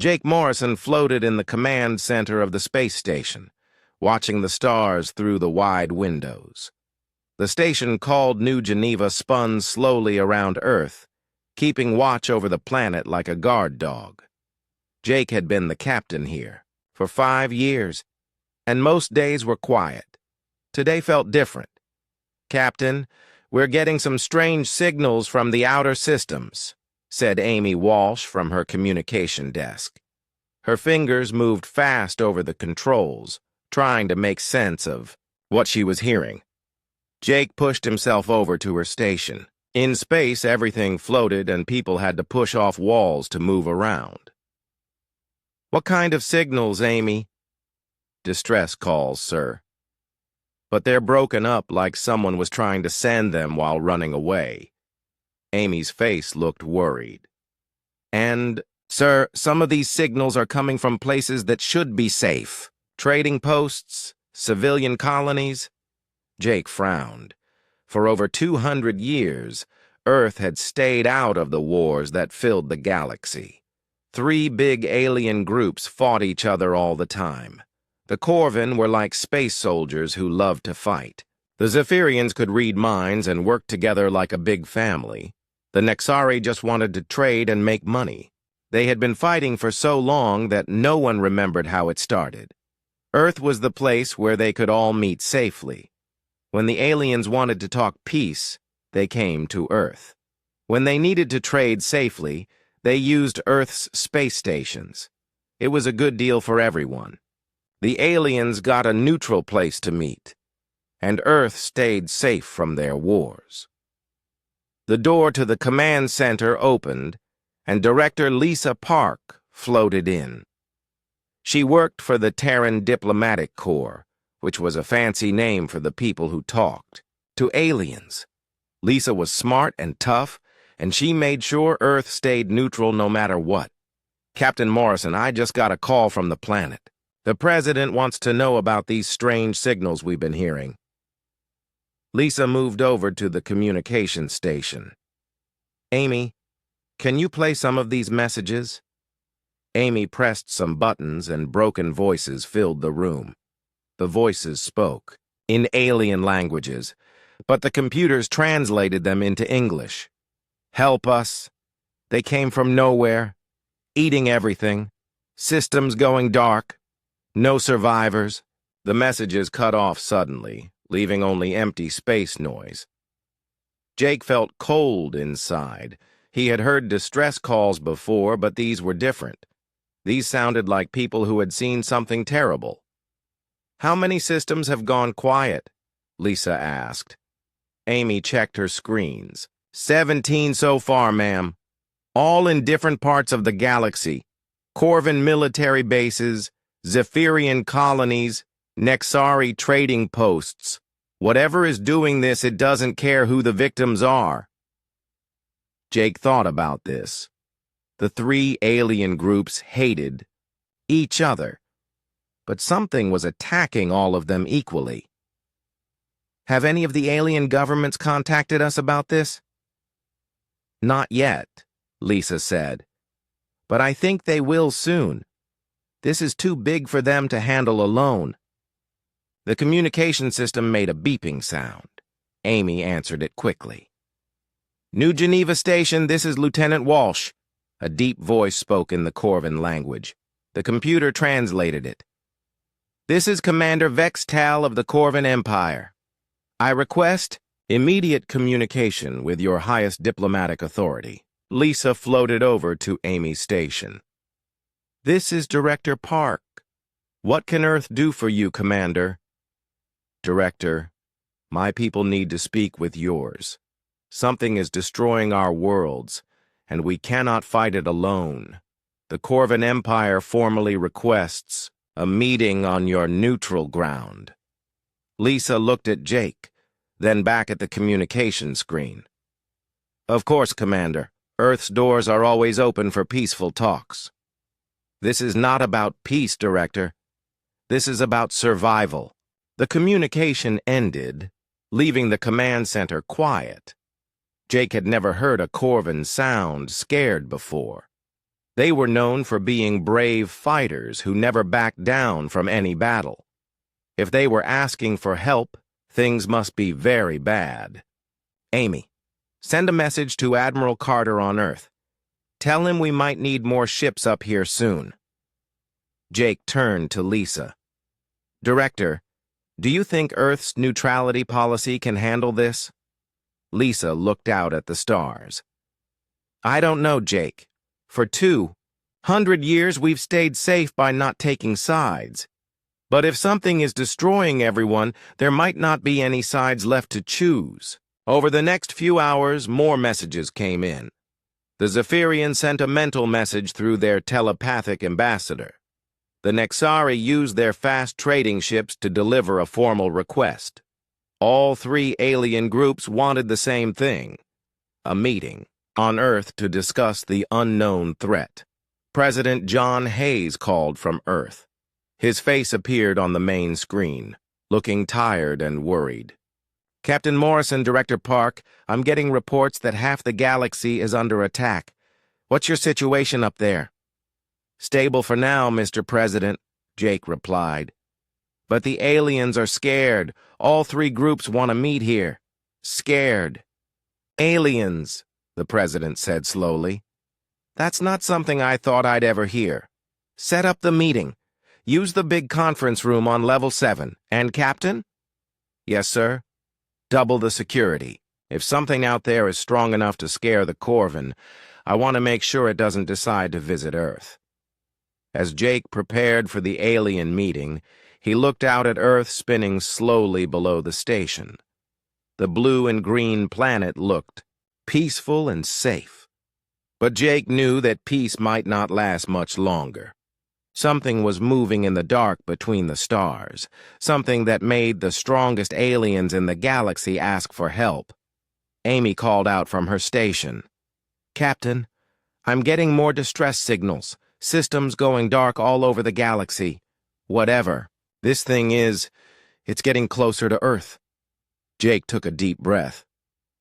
Jake Morrison floated in the command center of the space station, watching the stars through the wide windows. The station called New Geneva spun slowly around Earth, keeping watch over the planet like a guard dog. Jake had been the captain here for 5 years, and most days were quiet. Today felt different. "Captain, we're getting some strange signals from the outer systems," said Amy Walsh from her communication desk. Her fingers moved fast over the controls, trying to make sense of what she was hearing. Jake pushed himself over to her station. In space, everything floated and people had to push off walls to move around. "What kind of signals, Amy?" "Distress calls, sir. But they're broken up like someone was trying to send them while running away." Amy's face looked worried. "And, sir, some of these signals are coming from places that should be safe. Trading posts, civilian colonies." Jake frowned. For over 200 years, Earth had stayed out of the wars that filled the galaxy. 3 big alien groups fought each other all the time. The Corvin were like space soldiers who loved to fight. The Zephyrians could read minds and work together like a big family. The Nexari just wanted to trade and make money. They had been fighting for so long that no one remembered how it started. Earth was the place where they could all meet safely. When the aliens wanted to talk peace, they came to Earth. When they needed to trade safely, they used Earth's space stations. It was a good deal for everyone. The aliens got a neutral place to meet, and Earth stayed safe from their wars. The door to the command center opened, and Director Lisa Park floated in. She worked for the Terran Diplomatic Corps, which was a fancy name for the people who talked to aliens. Lisa was smart and tough, and she made sure Earth stayed neutral no matter what. "Captain Morrison, I just got a call from the planet. The President wants to know about these strange signals we've been hearing." Lisa moved over to the communication station. "Amy, can you play some of these messages?" Amy pressed some buttons and broken voices filled the room. The voices spoke in alien languages, but the computers translated them into English. "Help us. They came from nowhere. Eating everything. Systems going dark. No survivors." The messages cut off suddenly, leaving only empty space noise. Jake felt cold inside. He had heard distress calls before, but these were different. These sounded like people who had seen something terrible. "How many systems have gone quiet?" Lisa asked. Amy checked her screens. 17 so far, ma'am. All in different parts of the galaxy. Corvin military bases, Zephyrian colonies, Nexari trading posts. Whatever is doing this, it doesn't care who the victims are." Jake thought about this. The 3 alien groups hated each other, but something was attacking all of them equally. "Have any of the alien governments contacted us about this?" "Not yet," Lisa said. "But I think they will soon. This is too big for them to handle alone." The communication system made a beeping sound. Amy answered it quickly. "New Geneva Station, this is Lieutenant Walsh." A deep voice spoke in the Corvin language. The computer translated it. "This is Commander Vextal of the Corvin Empire. I request immediate communication with your highest diplomatic authority." Lisa floated over to Amy's station. "This is Director Park. What can Earth do for you, Commander?" "Director, my people need to speak with yours. Something is destroying our worlds, and we cannot fight it alone. The Corvin Empire formally requests a meeting on your neutral ground." Lisa looked at Jake, then back at the communication screen. "Of course, Commander. Earth's doors are always open for peaceful talks." "This is not about peace, Director. This is about survival." The communication ended, leaving the command center quiet. Jake had never heard a Corvin sound scared before. They were known for being brave fighters who never backed down from any battle. If they were asking for help, things must be very bad. Amy, send a message to Admiral Carter on Earth. Tell him we might need more ships up here soon. Jake turned to Lisa. Director, do you think Earth's neutrality policy can handle this? Lisa looked out at the stars. I don't know, Jake. For 200 years, we've stayed safe by not taking sides. But if something is destroying everyone, there might not be any sides left to choose. Over the next few hours, more messages came in. The Zephyrians sent a mental message through their telepathic ambassador. The Nexari used their fast trading ships to deliver a formal request. All three alien groups wanted the same thing: a meeting on Earth to discuss the unknown threat. President John Hayes called from Earth. His face appeared on the main screen, looking tired and worried. Captain Morrison, Director Park, I'm getting reports that half the galaxy is under attack. What's your situation up there? Stable for now, Mr. President, Jake replied. But the aliens are scared. All three groups want to meet here. Scared. Aliens, the President said slowly. That's not something I thought I'd ever hear. Set up the meeting. Use the big conference room on level 7. And Captain? Yes, sir. Double the security. If something out there is strong enough to scare the Corvin, I want to make sure it doesn't decide to visit Earth. As Jake prepared for the alien meeting, he looked out at Earth spinning slowly below the station. The blue and green planet looked peaceful and safe. But Jake knew that peace might not last much longer. Something was moving in the dark between the stars, something that made the strongest aliens in the galaxy ask for help. Amy called out from her station. Captain, I'm getting more distress signals. Systems going dark all over the galaxy. Whatever. This thing is, it's getting closer to Earth. Jake took a deep breath.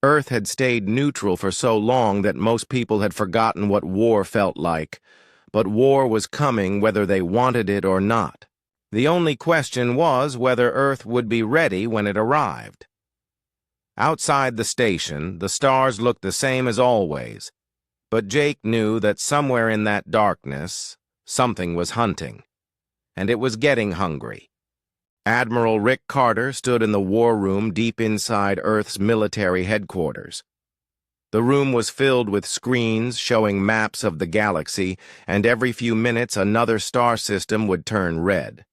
Earth had stayed neutral for so long that most people had forgotten what war felt like. But war was coming whether they wanted it or not. The only question was whether Earth would be ready when it arrived. Outside the station, the stars looked the same as always. But Jake knew that somewhere in that darkness, something was hunting. And it was getting hungry. Admiral Rick Carter stood in the war room deep inside Earth's military headquarters. The room was filled with screens showing maps of the galaxy, and every few minutes another star system would turn red.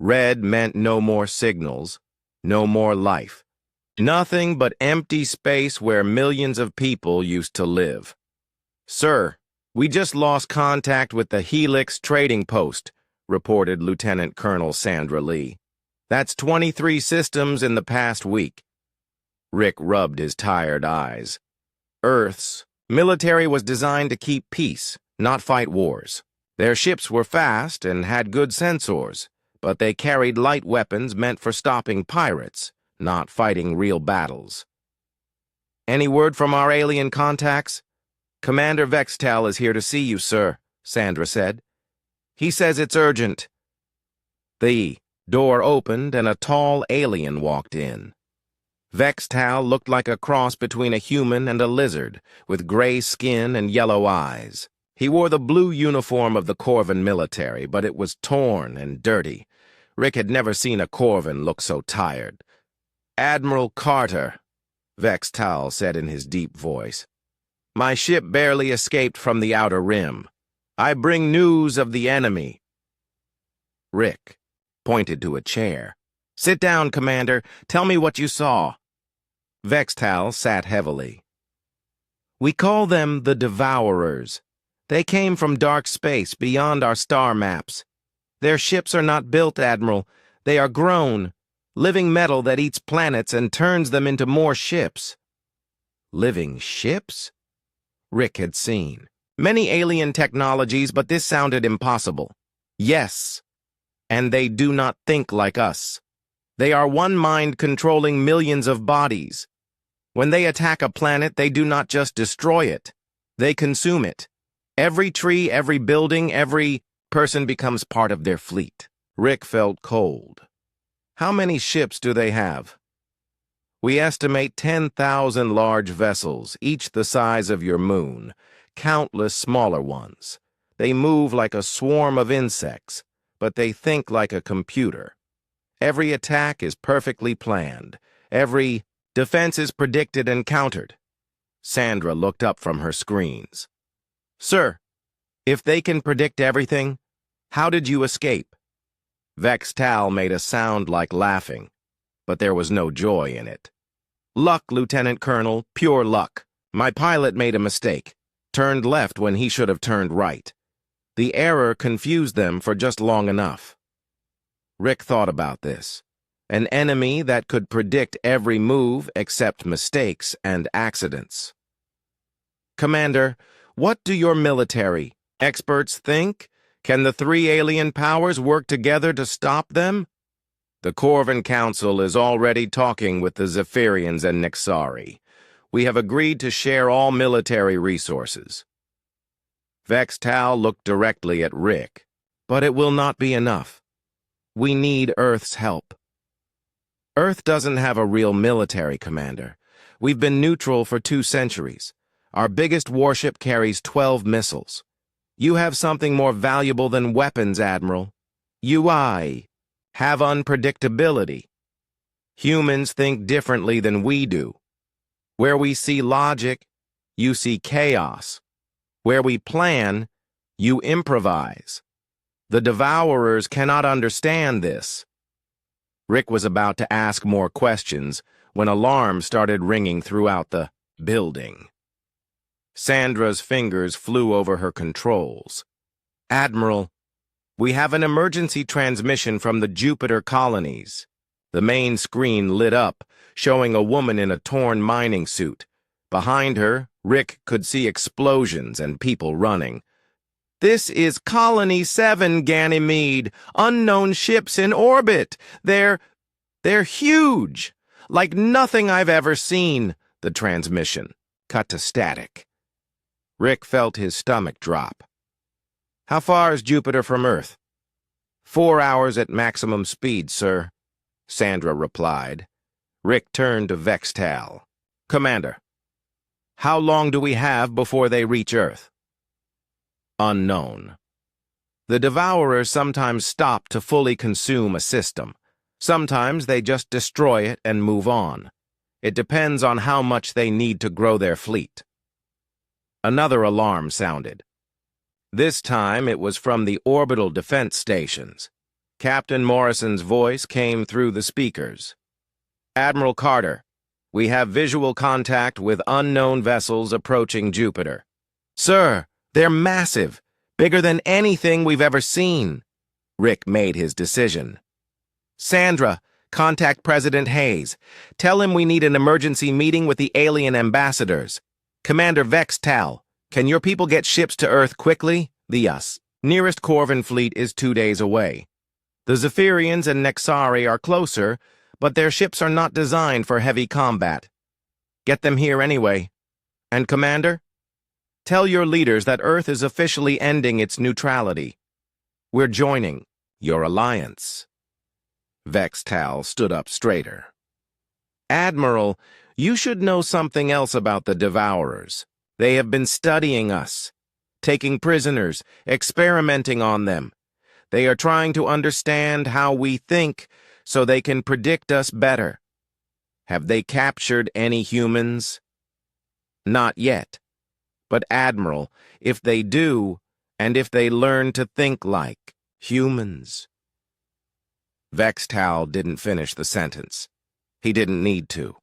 Red meant no more signals, no more life. Nothing but empty space where millions of people used to live. Sir, we just lost contact with the Helix trading post, reported Lieutenant Colonel Sandra Lee. That's 23 systems in the past week. Rick rubbed his tired eyes. Earth's military was designed to keep peace, not fight wars. Their ships were fast and had good sensors, but they carried light weapons meant for stopping pirates, not fighting real battles. Any word from our alien contacts? Commander Vextal is here to see you, sir, Sandra said. He says it's urgent. The door opened and a tall alien walked in. Vextal looked like a cross between a human and a lizard, with gray skin and yellow eyes. He wore the blue uniform of the Corvin military, but it was torn and dirty. Rick had never seen a Corvin look so tired. Admiral Carter, Vextal said in his deep voice. My ship barely escaped from the outer rim. I bring news of the enemy. Rick pointed to a chair. Sit down, Commander. Tell me what you saw. Vextal sat heavily. We call them the Devourers. They came from dark space beyond our star maps. Their ships are not built, Admiral. They are grown. Living metal that eats planets and turns them into more ships. Living ships? Rick had seen many alien technologies, but this sounded impossible. Yes, and they do not think like us. They are one mind controlling millions of bodies. When they attack a planet, they do not just destroy it. They consume it. Every tree, every building, every person becomes part of their fleet. Rick felt cold. How many ships do they have? We estimate 10,000 large vessels, each the size of your moon, countless smaller ones. They move like a swarm of insects, but they think like a computer. Every attack is perfectly planned. Every defense is predicted and countered. Sandra looked up from her screens. Sir, if they can predict everything, how did you escape? Vestal made a sound like laughing, but there was no joy in it. Luck, Lieutenant Colonel, pure luck. My pilot made a mistake, turned left when he should have turned right. The error confused them for just long enough. Rick thought about this. An enemy that could predict every move except mistakes and accidents. Commander, what do your military experts think? Can the three alien powers work together to stop them? The Corvan Council is already talking with the Zephyrians and Nixari. We have agreed to share all military resources. Vestal looked directly at Rick, but it will not be enough. We need Earth's help. Earth doesn't have a real military, Commander. We've been neutral for 2 centuries. Our biggest warship carries 12 missiles. You have something more valuable than weapons, Admiral. UI have unpredictability. Humans think differently than we do. Where we see logic, you see chaos. Where we plan, you improvise. The Devourers cannot understand this. Rick was about to ask more questions when alarms started ringing throughout the building. Sandra's fingers flew over her controls. Admiral, we have an emergency transmission from the Jupiter colonies. The main screen lit up, showing a woman in a torn mining suit. Behind her, Rick could see explosions and people running. This is Colony 7, Ganymede. Unknown ships in orbit. They're huge. Like nothing I've ever seen. The transmission cut to static. Rick felt his stomach drop. How far is Jupiter from Earth? 4 hours at maximum speed, sir, Sandra replied. Rick turned to Vestal. Commander, how long do we have before they reach Earth? Unknown. The Devourers sometimes stop to fully consume a system. Sometimes they just destroy it and move on. It depends on how much they need to grow their fleet. Another alarm sounded. This time it was from the orbital defense stations. Captain Morrison's voice came through the speakers. Admiral Carter, we have visual contact with unknown vessels approaching Jupiter. Sir, they're massive, bigger than anything we've ever seen. Rick made his decision. Sandra, contact President Hayes. Tell him we need an emergency meeting with the alien ambassadors. Commander Vestal, can your people get ships to Earth quickly? The nearest Corvan fleet is 2 days away. The Zephyrians and Nixari are closer, but their ships are not designed for heavy combat. Get them here anyway. And Commander, tell your leaders that Earth is officially ending its neutrality. We're joining your alliance. Vestal stood up straighter. Admiral, you should know something else about the Devourers. They have been studying us, taking prisoners, experimenting on them. They are trying to understand how we think so they can predict us better. Have they captured any humans? Not yet. But Admiral, if they do, and if they learn to think like humans. Vestal didn't finish the sentence. He didn't need to.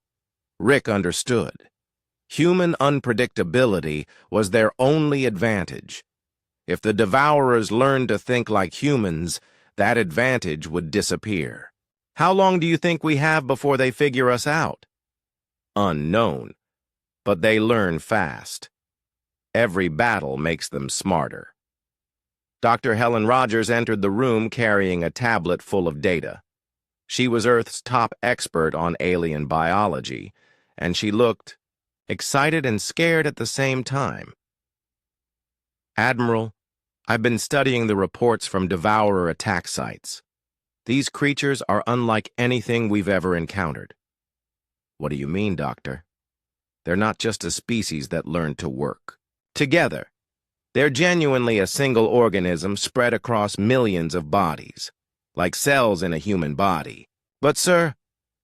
Rick understood. Human unpredictability was their only advantage. If the Devourers learned to think like humans, that advantage would disappear. How long do you think we have before they figure us out? Unknown. But they learn fast. Every battle makes them smarter. Dr. Helen Rogers entered the room carrying a tablet full of data. She was Earth's top expert on alien biology, and she looked excited and scared at the same time. Admiral, I've been studying the reports from Devourer attack sites. These creatures are unlike anything we've ever encountered. What do you mean, Doctor? They're not just a species that learned to work together. They're genuinely a single organism spread across millions of bodies, like cells in a human body. But, sir,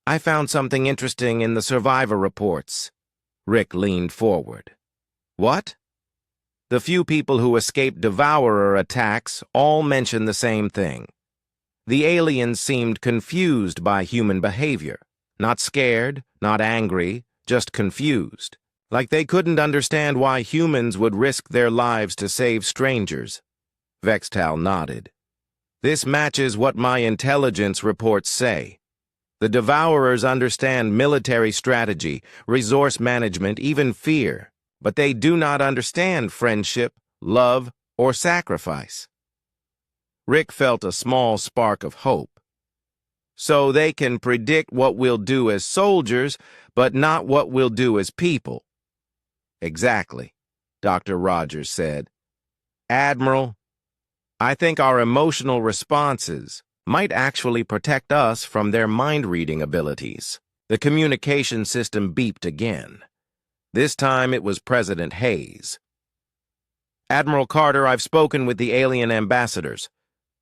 I found something interesting in the survivor reports. Rick leaned forward. What? The few people who escaped Devourer attacks all mention the same thing. The aliens seemed confused by human behavior. Not scared, not angry, just confused. Like they couldn't understand why humans would risk their lives to save strangers. Vextal nodded. This matches what my intelligence reports say. The Devourers understand military strategy, resource management, even fear, but they do not understand friendship, love, or sacrifice. Rick felt a small spark of hope. So they can predict what we'll do as soldiers, but not what we'll do as people. Exactly, Dr. Rogers said. Admiral, I think our emotional responses might actually protect us from their mind-reading abilities. The communication system beeped again. This time it was President Hayes. Admiral Carter, I've spoken with the alien ambassadors.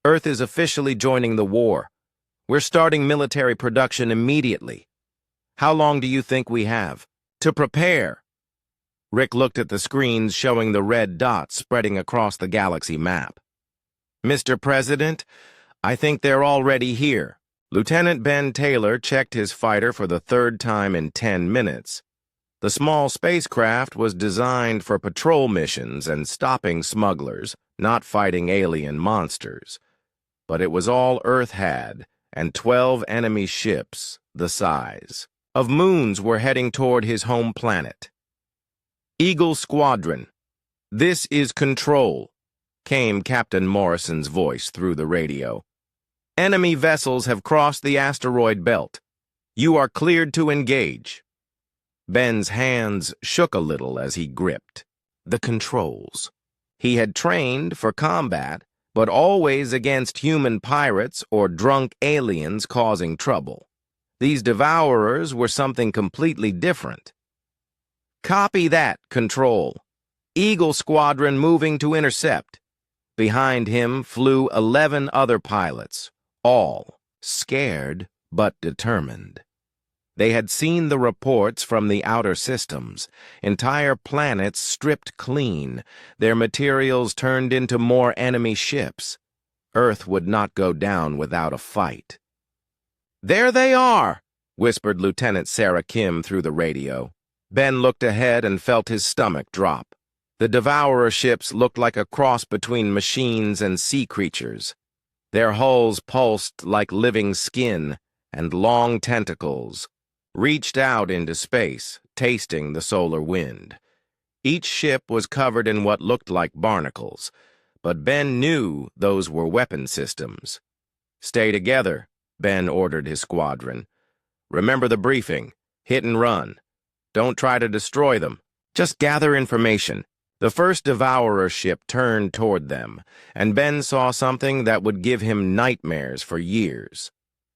Earth is officially joining the war. We're starting military production immediately. How long do you think we have to prepare? Rick looked at the screens showing the red dots spreading across the galaxy map. Mr. President, I think they're already here. Lieutenant Ben Taylor checked his fighter for the third time in 10 minutes. The small spacecraft was designed for patrol missions and stopping smugglers, not fighting alien monsters. But it was all Earth had, and 12 enemy ships, the size of moons, were heading toward his home planet. Eagle Squadron, this is Control, came Captain Morrison's voice through the radio. Enemy vessels have crossed the asteroid belt. You are cleared to engage. Ben's hands shook a little as he gripped the controls. He had trained for combat, but always against human pirates or drunk aliens causing trouble. These Devourers were something completely different. Copy that, Control. Eagle Squadron moving to intercept. Behind him flew 11 other pilots, all scared but determined. They had seen the reports from the outer systems, entire planets stripped clean, their materials turned into more enemy ships. Earth would not go down without a fight. There they are, whispered Lieutenant Sarah Kim through the radio. Ben looked ahead and felt his stomach drop. The Devourer ships looked like a cross between machines and sea creatures. Their hulls pulsed like living skin, and long tentacles reached out into space, tasting the solar wind. Each ship was covered in what looked like barnacles, but Ben knew those were weapon systems. Stay together, Ben ordered his squadron. Remember the briefing. Hit and run. Don't try to destroy them. Just gather information. The first Devourer ship turned toward them, and Ben saw something that would give him nightmares for years.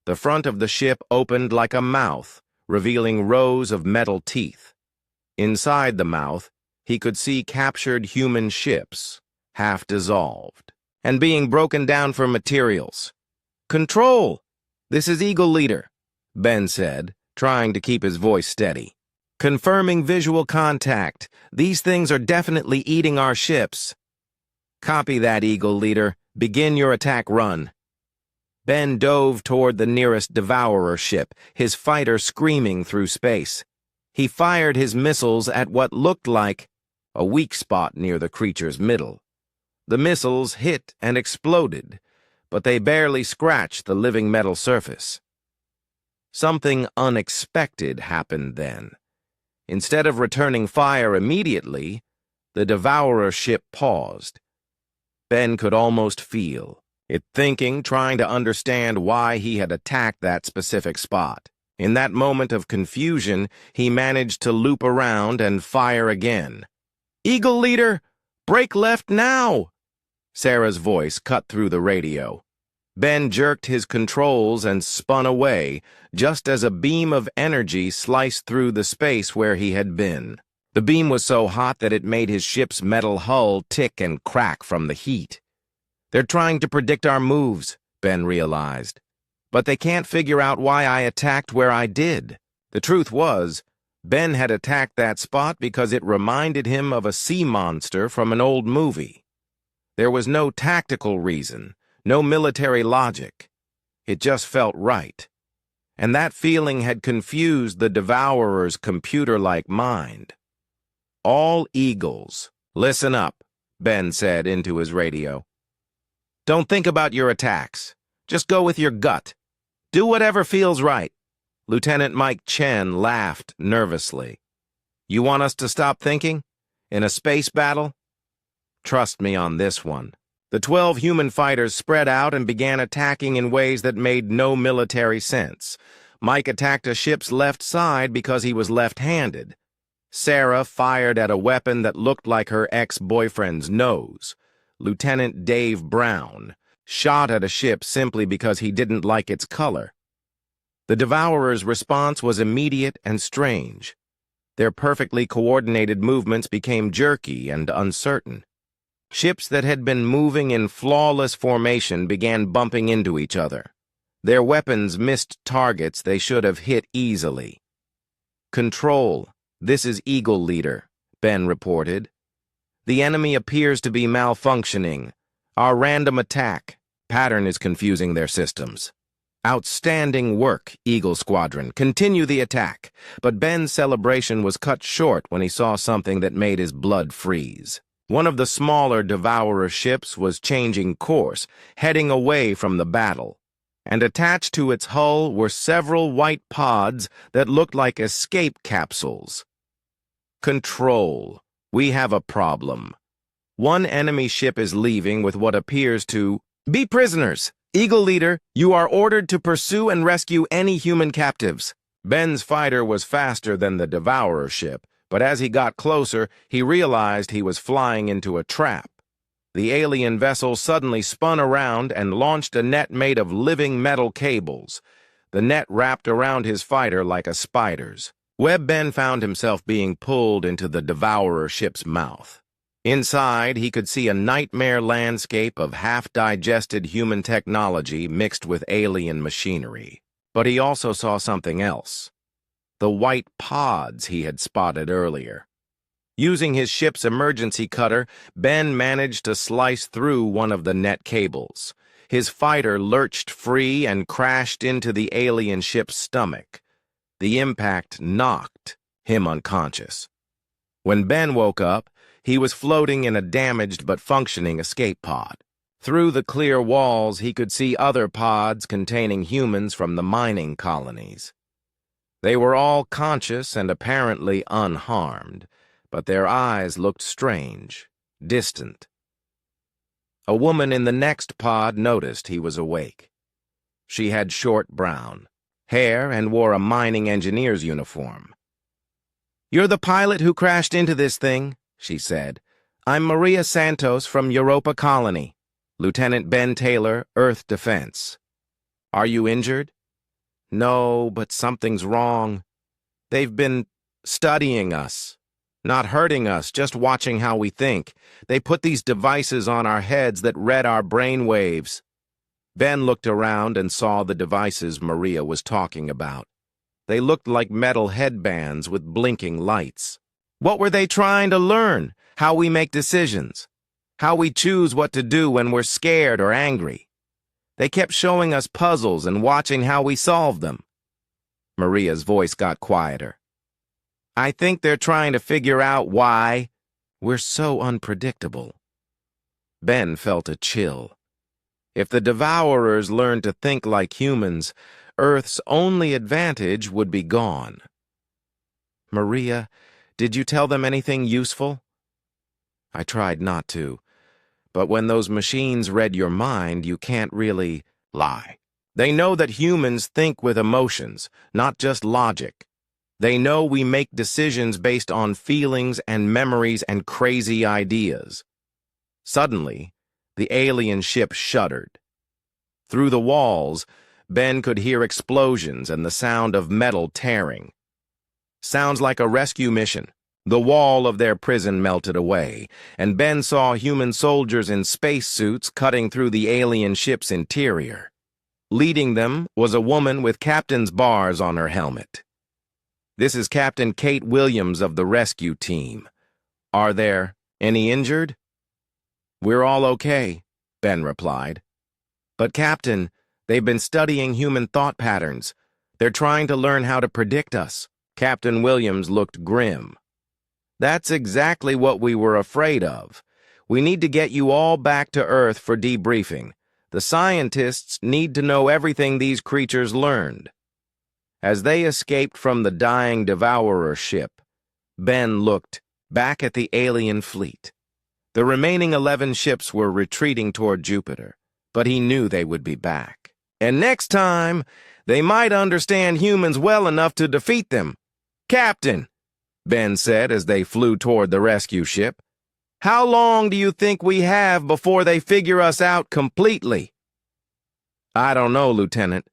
The front of the ship opened like a mouth, revealing rows of metal teeth. Inside the mouth, he could see captured human ships, half dissolved, and being broken down for materials. Control! This is Eagle Leader, Ben said, trying to keep his voice steady. Confirming visual contact. These things are definitely eating our ships. Copy that, Eagle Leader. Begin your attack run. Ben dove toward the nearest Devourer ship, his fighter screaming through space. He fired his missiles at what looked like a weak spot near the creature's middle. The missiles hit and exploded, but they barely scratched the living metal surface. Something unexpected happened then. Instead of returning fire immediately, the Devourer ship paused. Ben could almost feel it thinking, trying to understand why he had attacked that specific spot. In that moment of confusion, he managed to loop around and fire again. Eagle Leader, Break left now! Sarah's voice cut through the radio. Ben jerked his controls and spun away, just as a beam of energy sliced through the space where he had been. The beam was so hot that it made his ship's metal hull tick and crack from the heat. They're trying to predict our moves, Ben realized. But they can't figure out why I attacked where I did. The truth was, Ben had attacked that spot because it reminded him of a sea monster from an old movie. There was no tactical reason, no military logic. It just felt right. And that feeling had confused the Devourer's computer-like mind. All eagles, listen up, Ben said into his radio. Don't think about your attacks. Just go with your gut. Do whatever feels right. Lieutenant Mike Chen laughed nervously. You want us to stop thinking? In a space battle? Trust me on this one. The 12 human fighters spread out and began attacking in ways that made no military sense. Mike attacked a ship's left side because he was left-handed. Sarah fired at a weapon that looked like her ex-boyfriend's nose. Lieutenant Dave Brown shot at a ship simply because he didn't like its color. The Devourer's response was immediate and strange. Their perfectly coordinated movements became jerky and uncertain. Ships that had been moving in flawless formation began bumping into each other. Their weapons missed targets they should have hit easily. Control. This is Eagle Leader, Ben reported. The enemy appears to be malfunctioning. Our random attack pattern is confusing their systems. Outstanding work, Eagle Squadron. Continue the attack. But Ben's celebration was cut short when he saw something that made his blood freeze. One of the smaller Devourer ships was changing course, heading away from the battle. And attached to its hull were several white pods that looked like escape capsules. Control. We have a problem. One enemy ship is leaving with what appears to be prisoners. Eagle Leader, you are ordered to pursue and rescue any human captives. Ben's fighter was faster than the Devourer ship, but as he got closer, he realized he was flying into a trap. The alien vessel suddenly spun around and launched a net made of living metal cables. The net wrapped around his fighter like a spider's. Ben found himself being pulled into the Devourer ship's mouth. Inside, he could see a nightmare landscape of half-digested human technology mixed with alien machinery. But he also saw something else. The white pods he had spotted earlier. Using his ship's emergency cutter, Ben managed to slice through one of the net cables. His fighter lurched free and crashed into the alien ship's stomach. The impact knocked him unconscious. When Ben woke up, he was floating in a damaged but functioning escape pod. Through the clear walls, he could see other pods containing humans from the mining colonies. They were all conscious and apparently unharmed, but their eyes looked strange, distant. A woman in the next pod noticed he was awake. She had short brown hair and wore a mining engineer's uniform. "You're the pilot who crashed into this thing," she said. "I'm Maria Santos from Europa Colony, Lieutenant Ben Taylor, Earth Defense. Are you injured?" "No, but something's wrong. They've been studying us. Not hurting us, just watching how we think. They put these devices on our heads that read our brain waves." Ben looked around and saw the devices Maria was talking about. They looked like metal headbands with blinking lights. What were they trying to learn? How we make decisions. How we choose what to do when we're scared or angry. They kept showing us puzzles and watching how we solve them. Maria's voice got quieter. "I think they're trying to figure out why we're so unpredictable." Ben felt a chill. If the Devourers learned to think like humans, Earth's only advantage would be gone. "Maria, did you tell them anything useful?" "I tried not to. But when those machines read your mind, you can't really lie. They know that humans think with emotions, not just logic. They know we make decisions based on feelings and memories and crazy ideas. Suddenly, the alien ship shuddered. Through the walls, Ben could hear explosions and the sound of metal tearing. Sounds like a rescue mission. The wall of their prison melted away, and Ben saw human soldiers in spacesuits cutting through the alien ship's interior. Leading them was a woman with captain's bars on her helmet. "This is Captain Kate Williams of the rescue team. Are there any injured?" "We're all okay," Ben replied. "But Captain, they've been studying human thought patterns. They're trying to learn how to predict us." Captain Williams looked grim. "That's exactly what we were afraid of. We need to get you all back to Earth for debriefing. The scientists need to know everything these creatures learned." As they escaped from the dying Devourer ship, Ben looked back at the alien fleet. The remaining 11 ships were retreating toward Jupiter, but he knew they would be back. "And next time, they might understand humans well enough to defeat them." "Captain," Ben said as they flew toward the rescue ship, "how long do you think we have before they figure us out completely?" "I don't know, Lieutenant,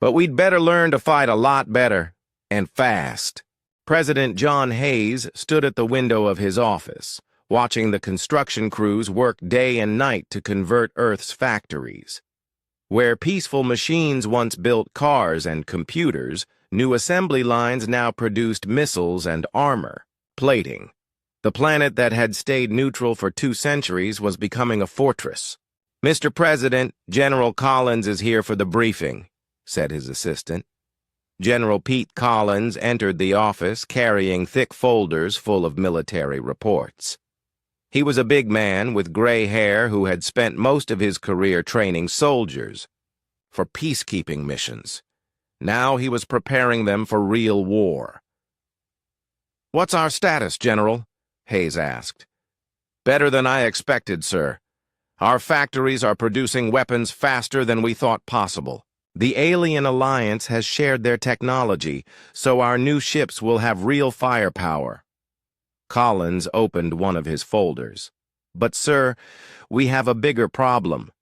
but we'd better learn to fight a lot better, and fast." President John Hayes stood at the window of his office, watching the construction crews work day and night to convert Earth's factories. Where peaceful machines once built cars and computers, new assembly lines now produced missiles and armor. Plating. The planet that had stayed neutral for 2 centuries was becoming a fortress. "Mr. President, General Collins is here for the briefing," said his assistant. General Pete Collins entered the office carrying thick folders full of military reports. He was a big man with gray hair who had spent most of his career training soldiers for peacekeeping missions. Now he was preparing them for real war. "What's our status, General?" Hayes asked. "Better than I expected, sir. Our factories are producing weapons faster than we thought possible. The Alien Alliance has shared their technology, so our new ships will have real firepower." Collins opened one of his folders. "But, sir, we have a bigger problem."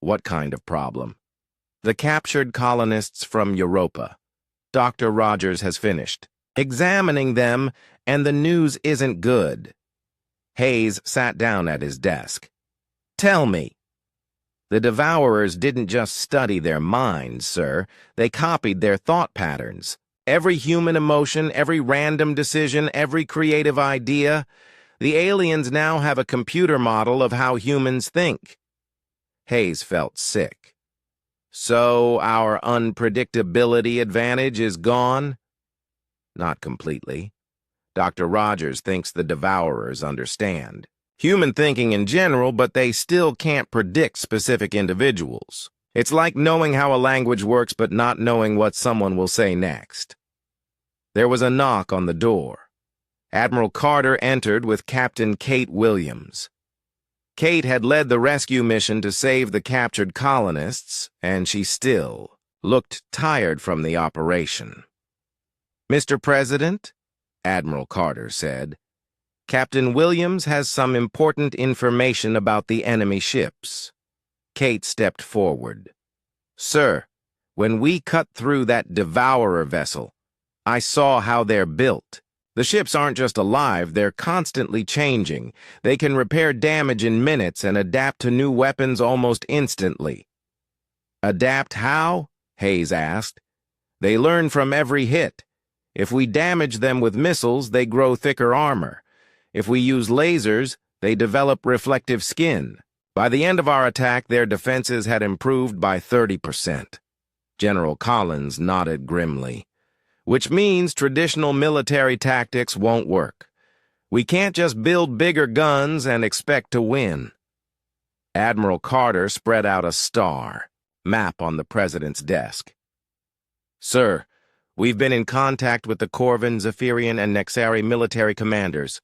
"What kind of problem?" "The captured colonists from Europa. Dr. Rogers has finished examining them, and the news isn't good." Hayes sat down at his desk. "Tell me." "The Devourers didn't just study their minds, sir. They copied their thought patterns. Every human emotion, every random decision, every creative idea. The aliens now have a computer model of how humans think." Hayes felt sick. "So our unpredictability advantage is gone?" "Not completely. Dr. Rogers thinks the Devourers understand human thinking in general, but they still can't predict specific individuals. It's like knowing how a language works but not knowing what someone will say next." There was a knock on the door. Admiral Carter entered with Captain Kate Williams. Kate had led the rescue mission to save the captured colonists, and she still looked tired from the operation. "Mr. President," Admiral Carter said, "Captain Williams has some important information about the enemy ships." Kate stepped forward. "Sir, when we cut through that Devourer vessel, I saw how they're built. The ships aren't just alive, they're constantly changing. They can repair damage in minutes and adapt to new weapons almost instantly." "Adapt how?" Hayes asked. "They learn from every hit. If we damage them with missiles, they grow thicker armor. If we use lasers, they develop reflective skin. By the end of our attack, their defenses had improved by 30%. General Collins nodded grimly. "Which means traditional military tactics won't work. We can't just build bigger guns and expect to win." Admiral Carter spread out a star map on the president's desk. "Sir, we've been in contact with the Corvin, Zephyrian, and Nexari military commanders.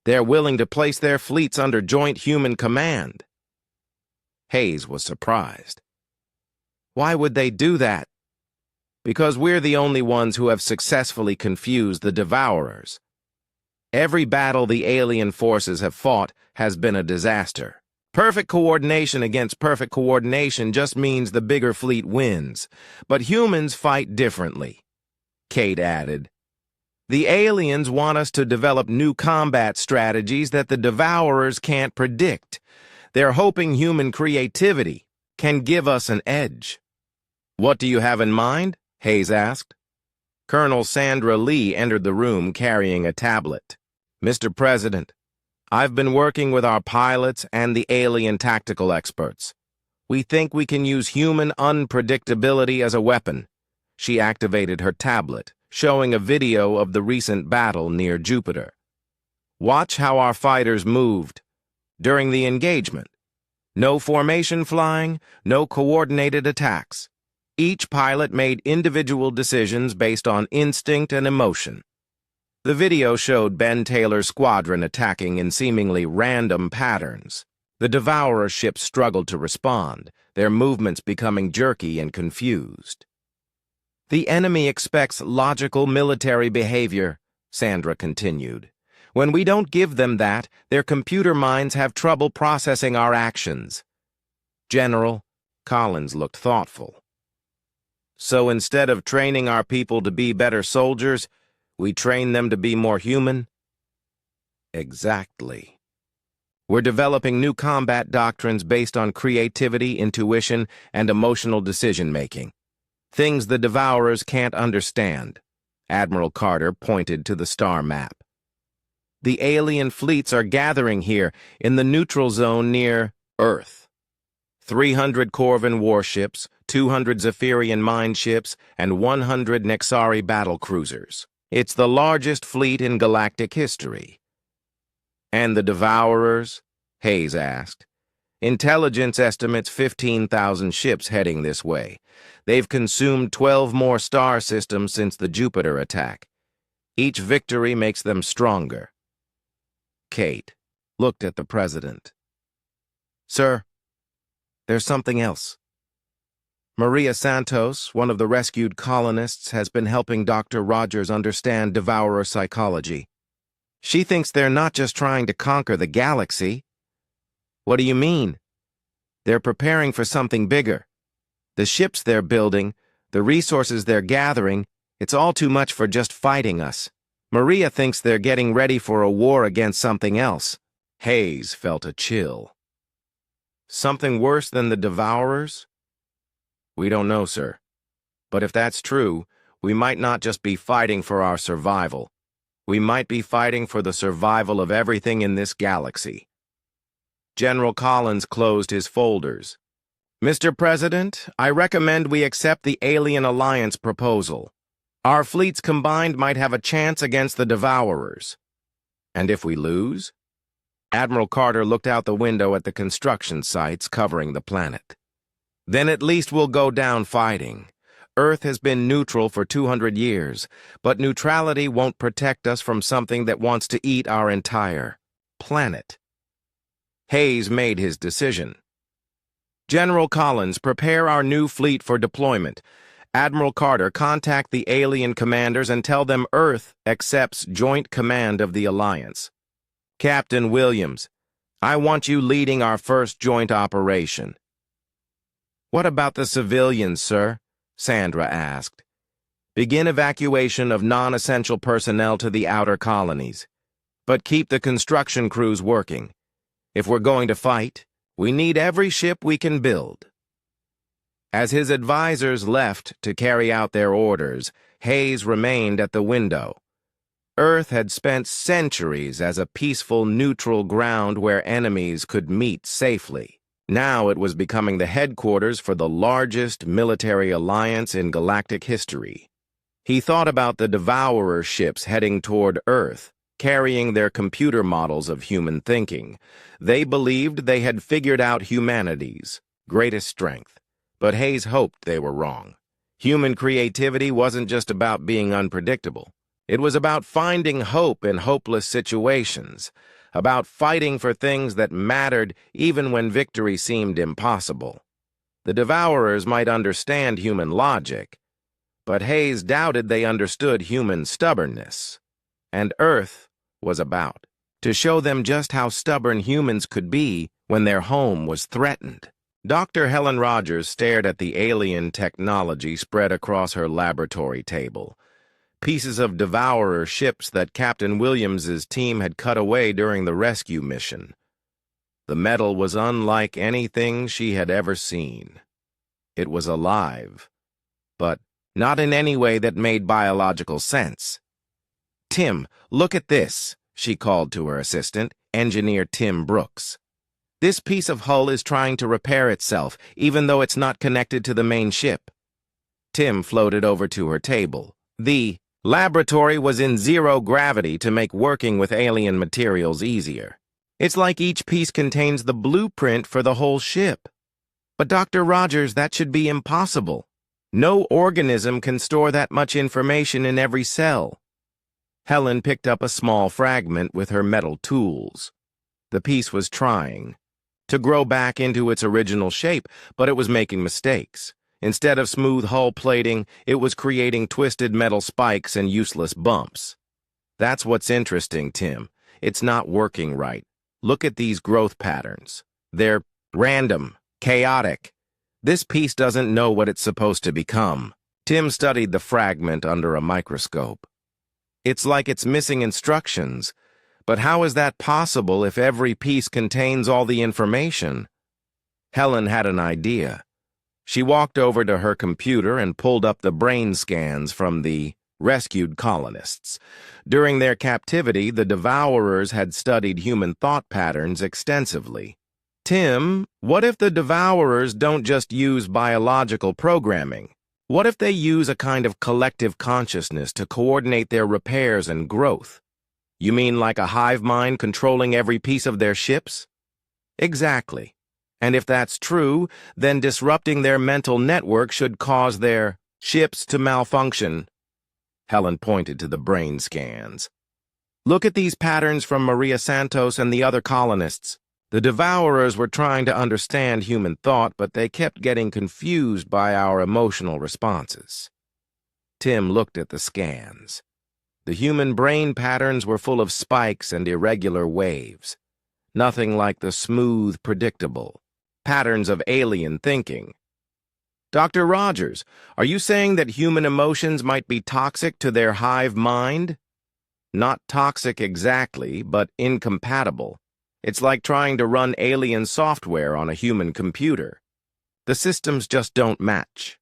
They're willing to place their fleets under joint human command." Hayes was surprised. "Why would they do that?" "Because we're the only ones who have successfully confused the Devourers. Every battle the alien forces have fought has been a disaster. Perfect coordination against perfect coordination just means the bigger fleet wins. But humans fight differently, Kate added. The aliens want us to develop new combat strategies that the Devourers can't predict. They're hoping human creativity can give us an edge. What do you have in mind? Hayes asked. Colonel Sandra Lee entered the room carrying a tablet. Mr. President, I've been working with our pilots and the alien tactical experts. We think we can use human unpredictability as a weapon. She activated her tablet, showing a video of the recent battle near Jupiter. Watch how our fighters moved during the engagement. No formation flying, no coordinated attacks. Each pilot made individual decisions based on instinct and emotion. The video showed Ben Taylor's squadron attacking in seemingly random patterns. The Devourer ships struggled to respond, their movements becoming jerky and confused. The enemy expects logical military behavior, Sandra continued. When we don't give them that, their computer minds have trouble processing our actions. General, Collins looked thoughtful. So instead of training our people to be better soldiers, we train them to be more human? Exactly. We're developing new combat doctrines based on creativity, intuition, and emotional decision-making. Things the Devourers can't understand. Admiral Carter pointed to the star map. The alien fleets are gathering here in the neutral zone near Earth. 300 Corvin warships, 200 Zephyrian mine ships, and 100 Nexari battle cruisers. It's the largest fleet in galactic history. And the Devourers? Hayes asked. Intelligence estimates 15,000 ships heading this way. They've consumed 12 more star systems since the Jupiter attack. Each victory makes them stronger. Kate looked at the president. Sir, there's something else. Maria Santos, one of the rescued colonists, has been helping Dr. Rogers understand Devourer psychology. She thinks they're not just trying to conquer the galaxy. What do you mean? They're preparing for something bigger. The ships they're building, the resources they're gathering, it's all too much for just fighting us. Maria thinks they're getting ready for a war against something else. Hayes felt a chill. Something worse than the Devourers? We don't know, sir. But if that's true, we might not just be fighting for our survival. We might be fighting for the survival of everything in this galaxy. General Collins closed his folders. Mr. President, I recommend we accept the Alien Alliance proposal. Our fleets combined might have a chance against the Devourers. And if we lose? Admiral Carter looked out the window at the construction sites covering the planet. Then at least we'll go down fighting. Earth has been neutral for 200 years, but neutrality won't protect us from something that wants to eat our entire planet. Hayes made his decision. General Collins, prepare our new fleet for deployment. Admiral Carter, contact the alien commanders and tell them Earth accepts joint command of the Alliance. Captain Williams, I want you leading our first joint operation. What about the civilians, sir? Sandra asked. Begin evacuation of non-essential personnel to the outer colonies. But keep the construction crews working. If we're going to fight, we need every ship we can build. As his advisors left to carry out their orders, Hayes remained at the window. Earth had spent centuries as a peaceful, neutral ground where enemies could meet safely. Now it was becoming the headquarters for the largest military alliance in galactic history. He thought about the Devourer ships heading toward Earth, carrying their computer models of human thinking. They believed they had figured out humanity's greatest strength, but Hayes hoped they were wrong. Human creativity wasn't just about being unpredictable. It was about finding hope in hopeless situations, about fighting for things that mattered even when victory seemed impossible. The Devourers might understand human logic, but Hayes doubted they understood human stubbornness. And Earth was about to show them just how stubborn humans could be when their home was threatened. Dr. Helen Rogers stared at the alien technology spread across her laboratory table. Pieces of devourer ships that Captain Williams's team had cut away during the rescue mission. The metal was unlike anything she had ever seen. It was alive, but not in any way that made biological sense. "Tim, look at this," she called to her assistant, Engineer Tim Brooks. "This piece of hull is trying to repair itself, even though it's not connected to the main ship." Tim floated over to her table. The laboratory was in zero gravity to make working with alien materials easier. It's like each piece contains the blueprint for the whole ship. But Dr. Rogers, that should be impossible. No organism can store that much information in every cell. Helen picked up a small fragment with her metal tools. The piece was trying to grow back into its original shape, but it was making mistakes. Instead of smooth hull plating, it was creating twisted metal spikes and useless bumps. "That's what's interesting, Tim. It's not working right. Look at these growth patterns. They're random, chaotic. This piece doesn't know what it's supposed to become." Tim studied the fragment under a microscope. "It's like it's missing instructions. But how is that possible if every piece contains all the information?" Helen had an idea. She walked over to her computer and pulled up the brain scans from the rescued colonists. During their captivity, the devourers had studied human thought patterns extensively. "Tim, what if the devourers don't just use biological programming? What if they use a kind of collective consciousness to coordinate their repairs and growth? You mean like a hive mind controlling every piece of their ships?" "Exactly. And if that's true, then disrupting their mental network should cause their ships to malfunction." Helen pointed to the brain scans. "Look at these patterns from Maria Santos and the other colonists. The devourers were trying to understand human thought, but they kept getting confused by our emotional responses." Tim looked at the scans. The human brain patterns were full of spikes and irregular waves. Nothing like the smooth, predictable patterns of alien thinking. "Dr. Rogers, are you saying that human emotions might be toxic to their hive mind?" "Not toxic exactly, but incompatible. It's like trying to run alien software on a human computer. The systems just don't match."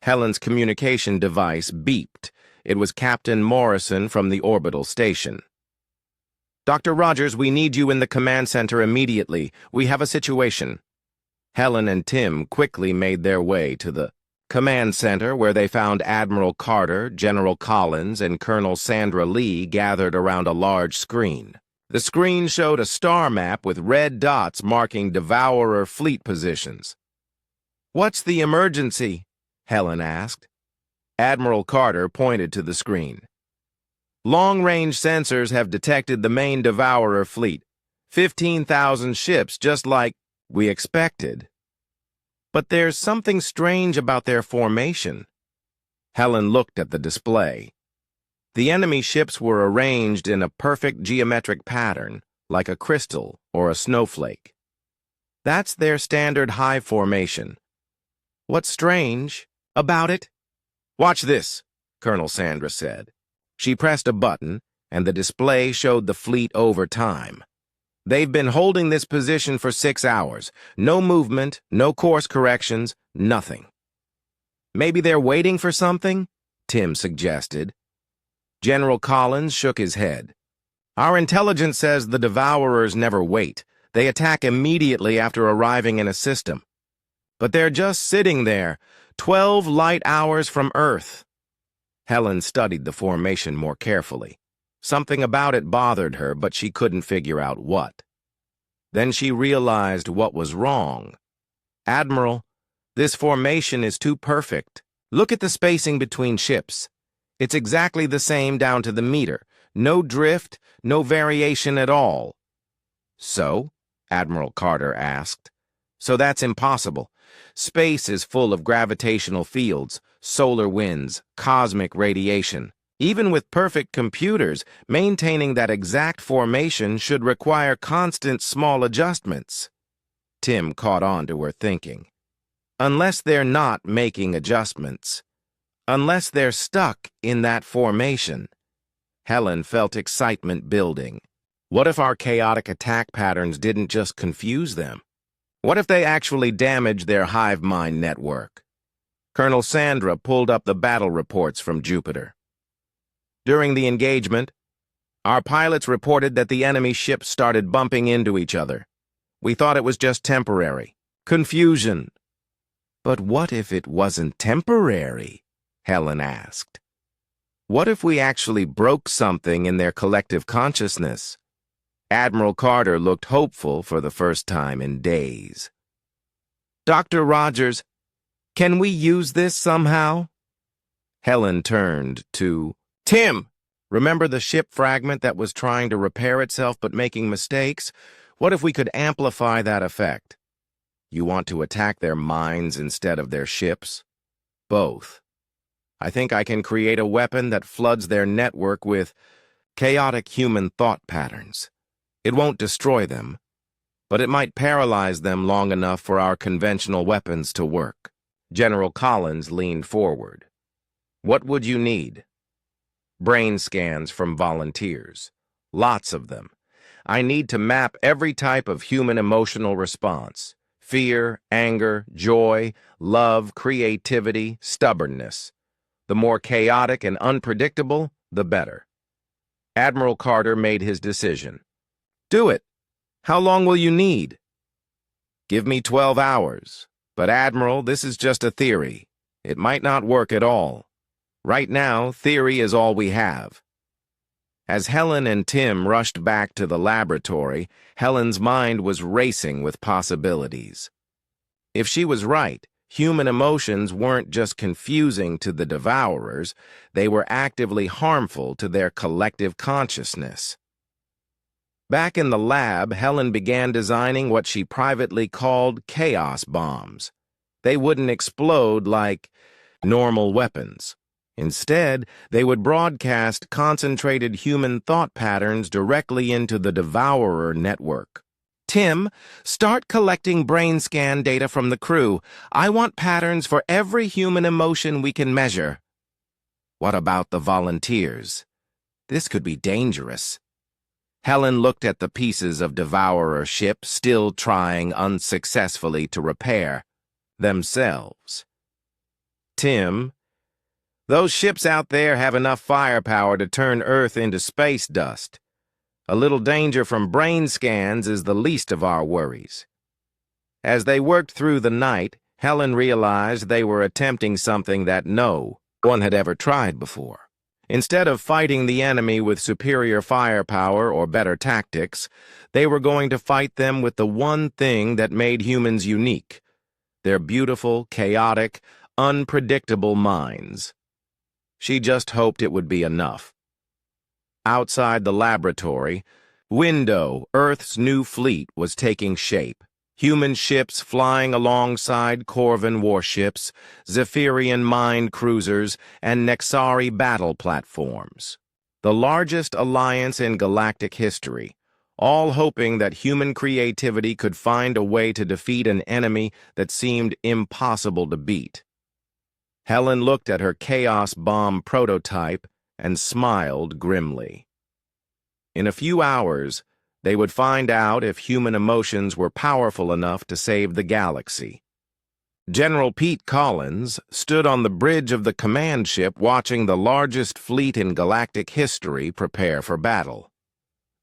Helen's communication device beeped. It was Captain Morrison from the orbital station. "Dr. Rogers, we need you in the command center immediately. We have a situation." Helen and Tim quickly made their way to the command center, where they found Admiral Carter, General Collins, and Colonel Sandra Lee gathered around a large screen. The screen showed a star map with red dots marking devourer fleet positions. "What's the emergency?" Helen asked. Admiral Carter pointed to the screen. "Long-range sensors have detected the main devourer fleet. 15,000 ships, just like we expected. But there's something strange about their formation." Helen looked at the display. The enemy ships were arranged in a perfect geometric pattern, like a crystal or a snowflake. That's their standard hive formation. "What's strange about it?" "Watch this," Colonel Sandra said. She pressed a button, and the display showed the fleet over time. "They've been holding this position for 6 hours. No movement, no course corrections, nothing." "Maybe they're waiting for something?" Tim suggested. General Collins shook his head. "Our intelligence says the devourers never wait. They attack immediately after arriving in a system. But they're just sitting there, 12 light hours from Earth." Helen studied the formation more carefully. Something about it bothered her, but she couldn't figure out what. Then she realized what was wrong. "Admiral, this formation is too perfect. Look at the spacing between ships. It's exactly the same down to the meter. No drift, no variation at all." "So?" Admiral Carter asked. "So that's impossible. Space is full of gravitational fields, solar winds, cosmic radiation. Even with perfect computers, maintaining that exact formation should require constant small adjustments. Tim caught on to her thinking. Unless they're not making adjustments. Unless they're stuck in that formation. Helen felt excitement building. What if our chaotic attack patterns didn't just confuse them? What if they actually damaged their hive mind network? Colonel Sandra pulled up the battle reports from Jupiter. During the engagement, our pilots reported that the enemy ships started bumping into each other. We thought it was just temporary. Confusion. But what if it wasn't temporary? Helen asked. What if we actually broke something in their collective consciousness? Admiral Carter looked hopeful for the first time in days. Dr. Rogers, can we use this somehow? Helen turned to Tim. Remember the ship fragment that was trying to repair itself but making mistakes? What if we could amplify that effect? You want to attack their minds instead of their ships? Both. I think I can create a weapon that floods their network with chaotic human thought patterns. It won't destroy them, but it might paralyze them long enough for our conventional weapons to work. General Collins leaned forward. What would you need? Brain scans from volunteers. Lots of them. I need to map every type of human emotional response. Fear, anger, joy, love, creativity, stubbornness. The more chaotic and unpredictable, the better. Admiral Carter made his decision. Do it. How long will you need? Give me 12 hours. But Admiral, this is just a theory. It might not work at all. Right now, theory is all we have. As Helen and Tim rushed back to the laboratory, Helen's mind was racing with possibilities. If she was right, human emotions weren't just confusing to the devourers, they were actively harmful to their collective consciousness. Back in the lab, Helen began designing what she privately called chaos bombs. They wouldn't explode like normal weapons. Instead, they would broadcast concentrated human thought patterns directly into the devourer network. Tim, start collecting brain scan data from the crew. I want patterns for every human emotion we can measure. What about the volunteers? This could be dangerous. Helen looked at the pieces of devourer ship still trying unsuccessfully to repair themselves. Tim, those ships out there have enough firepower to turn Earth into space dust. A little danger from brain scans is the least of our worries. As they worked through the night, Helen realized they were attempting something that no one had ever tried before. Instead of fighting the enemy with superior firepower or better tactics, they were going to fight them with the one thing that made humans unique: their beautiful, chaotic, unpredictable minds. She just hoped it would be enough. Outside the laboratory, Window, Earth's new fleet, was taking shape. Human ships flying alongside Corvan warships, Zephyrian mine cruisers, and Nexari battle platforms. The largest alliance in galactic history, all hoping that human creativity could find a way to defeat an enemy that seemed impossible to beat. Helen looked at her chaos bomb prototype and smiled grimly. In a few hours, they would find out if human emotions were powerful enough to save the galaxy. General Pete Collins stood on the bridge of the command ship watching the largest fleet in galactic history prepare for battle.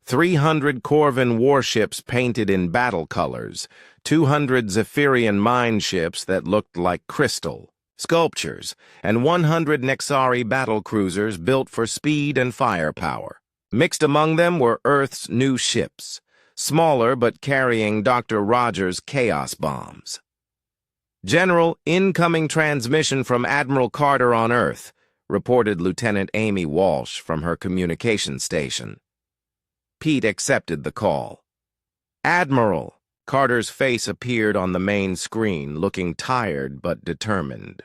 300 Corvan warships painted in battle colors, 200 Zephyrian mine ships that looked like crystal, sculptures, and 100 Nexari battle cruisers built for speed and firepower. Mixed among them were Earth's new ships, smaller but carrying Dr. Rogers' chaos bombs. General, incoming transmission from Admiral Carter on Earth, reported Lieutenant Amy Walsh from her communication station. Pete accepted the call. Admiral, Carter's face appeared on the main screen, looking tired but determined.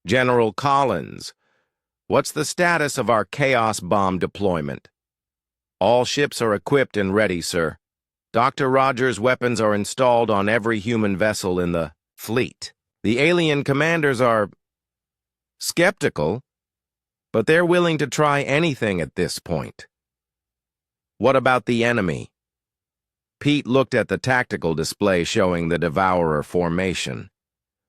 General Collins, What's the status of our Chaos Bomb deployment? All ships are equipped and ready, sir. Dr. Rogers' weapons are installed on every human vessel in the fleet. The alien commanders are skeptical, but they're willing to try anything at this point. What about the enemy? Pete looked at the tactical display showing the Devourer formation.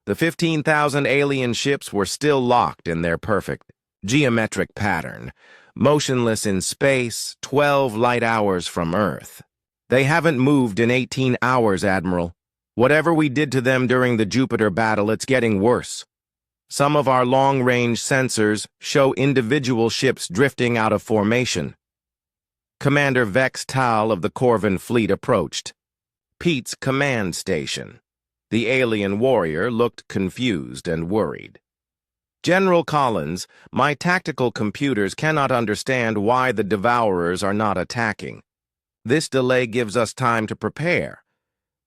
The 15,000 alien ships were still locked in their perfect geometric pattern, motionless in space, 12 light hours from Earth. They haven't moved in 18 hours, Admiral. Whatever we did to them during the Jupiter battle, it's getting worse. Some of our long-range sensors show individual ships drifting out of formation. Commander Vex Tal of the Corvin fleet approached Pete's command station. The alien warrior looked confused and worried. General Collins, my tactical computers cannot understand why the Devourers are not attacking. This delay gives us time to prepare,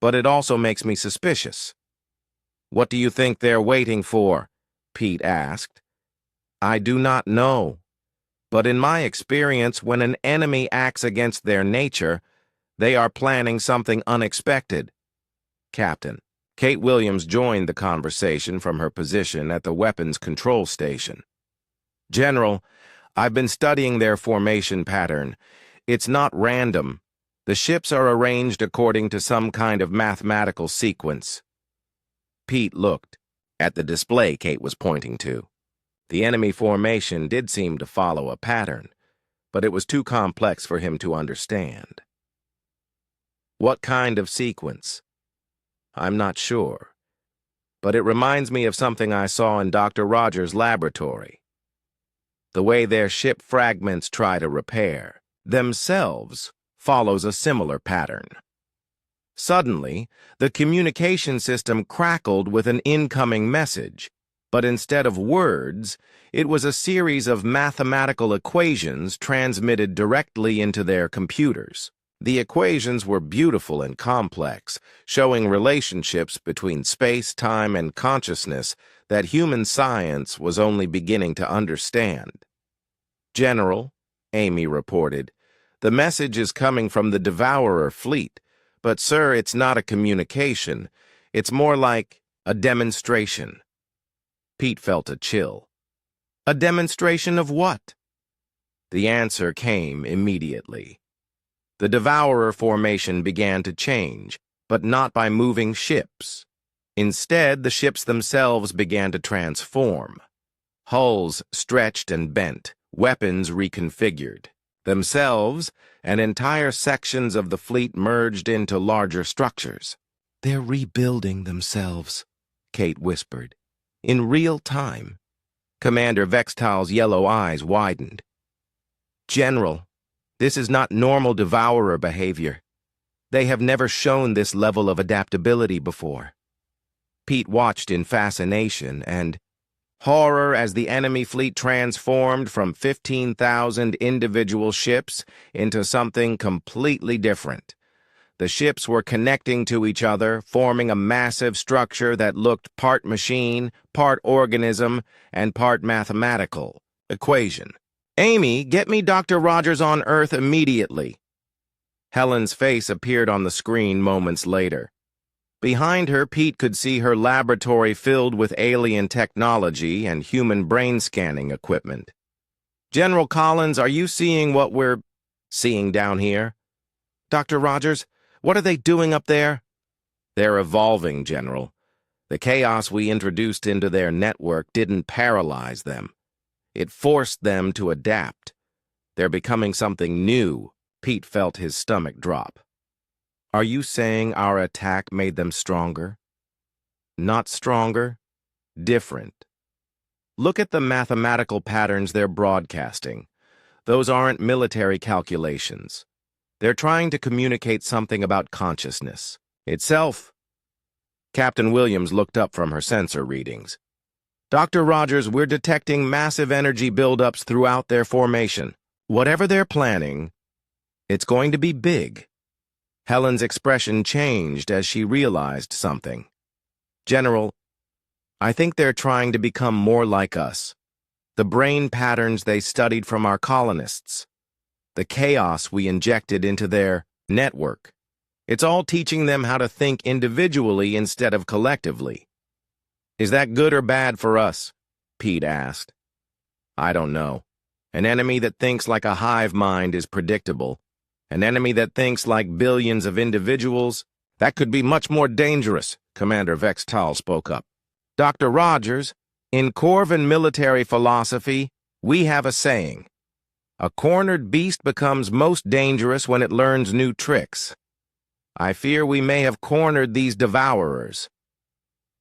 but it also makes me suspicious. What do you think they're waiting for? Pete asked. I do not know. But in my experience, when an enemy acts against their nature, they are planning something unexpected. Captain. Kate Williams joined the conversation from her position at the weapons control station. General, I've been studying their formation pattern. It's not random. The ships are arranged according to some kind of mathematical sequence. Pete looked at the display Kate was pointing to. The enemy formation did seem to follow a pattern, but it was too complex for him to understand. What kind of sequence? I'm not sure, but it reminds me of something I saw in Dr. Rogers' laboratory. The way their ship fragments try to repair themselves follows a similar pattern. Suddenly, the communication system crackled with an incoming message. But instead of words, it was a series of mathematical equations transmitted directly into their computers. The equations were beautiful and complex, showing relationships between space, time, and consciousness that human science was only beginning to understand. General, Amy reported, the message is coming from the Devourer fleet, but sir, it's not a communication. It's more like a demonstration. Pete felt a chill. A demonstration of what? The answer came immediately. The Devourer formation began to change, but not by moving ships. Instead, the ships themselves began to transform. Hulls stretched and bent, weapons reconfigured. Themselves, and entire sections of the fleet merged into larger structures. They're rebuilding themselves, Kate whispered. In real time. Commander Vextal's yellow eyes widened. General, this is not normal Devourer behavior. They have never shown this level of adaptability before. Pete watched in fascination and horror as the enemy fleet transformed from 15,000 individual ships into something completely different. The ships were connecting to each other, forming a massive structure that looked part machine, part organism, and part mathematical equation. Amy, get me Dr. Rogers on Earth immediately. Helen's face appeared on the screen moments later. Behind her, Pete could see her laboratory filled with alien technology and human brain scanning equipment. General Collins, are you seeing what we're seeing down here? Dr. Rogers, what are they doing up there? They're evolving, General. The chaos we introduced into their network didn't paralyze them. It forced them to adapt. They're becoming something new. Pete felt his stomach drop. Are you saying our attack made them stronger? Not stronger, different. Look at the mathematical patterns they're broadcasting. Those aren't military calculations. They're trying to communicate something about consciousness itself. Captain Williams looked up from her sensor readings. Dr. Rogers, we're detecting massive energy buildups throughout their formation. Whatever they're planning, it's going to be big. Helen's expression changed as she realized something. General, I think they're trying to become more like us. the brain patterns they studied from our colonists, the chaos we injected into their network. It's all teaching them how to think individually instead of collectively. Is that good or bad for us? Pete asked. I don't know. An enemy that thinks like a hive mind is predictable. An enemy that thinks like billions of individuals, that could be much more dangerous, Commander Vestan spoke up. Dr. Rogers, in Corvan military philosophy, we have a saying. A cornered beast becomes most dangerous when it learns new tricks. I fear we may have cornered these devourers.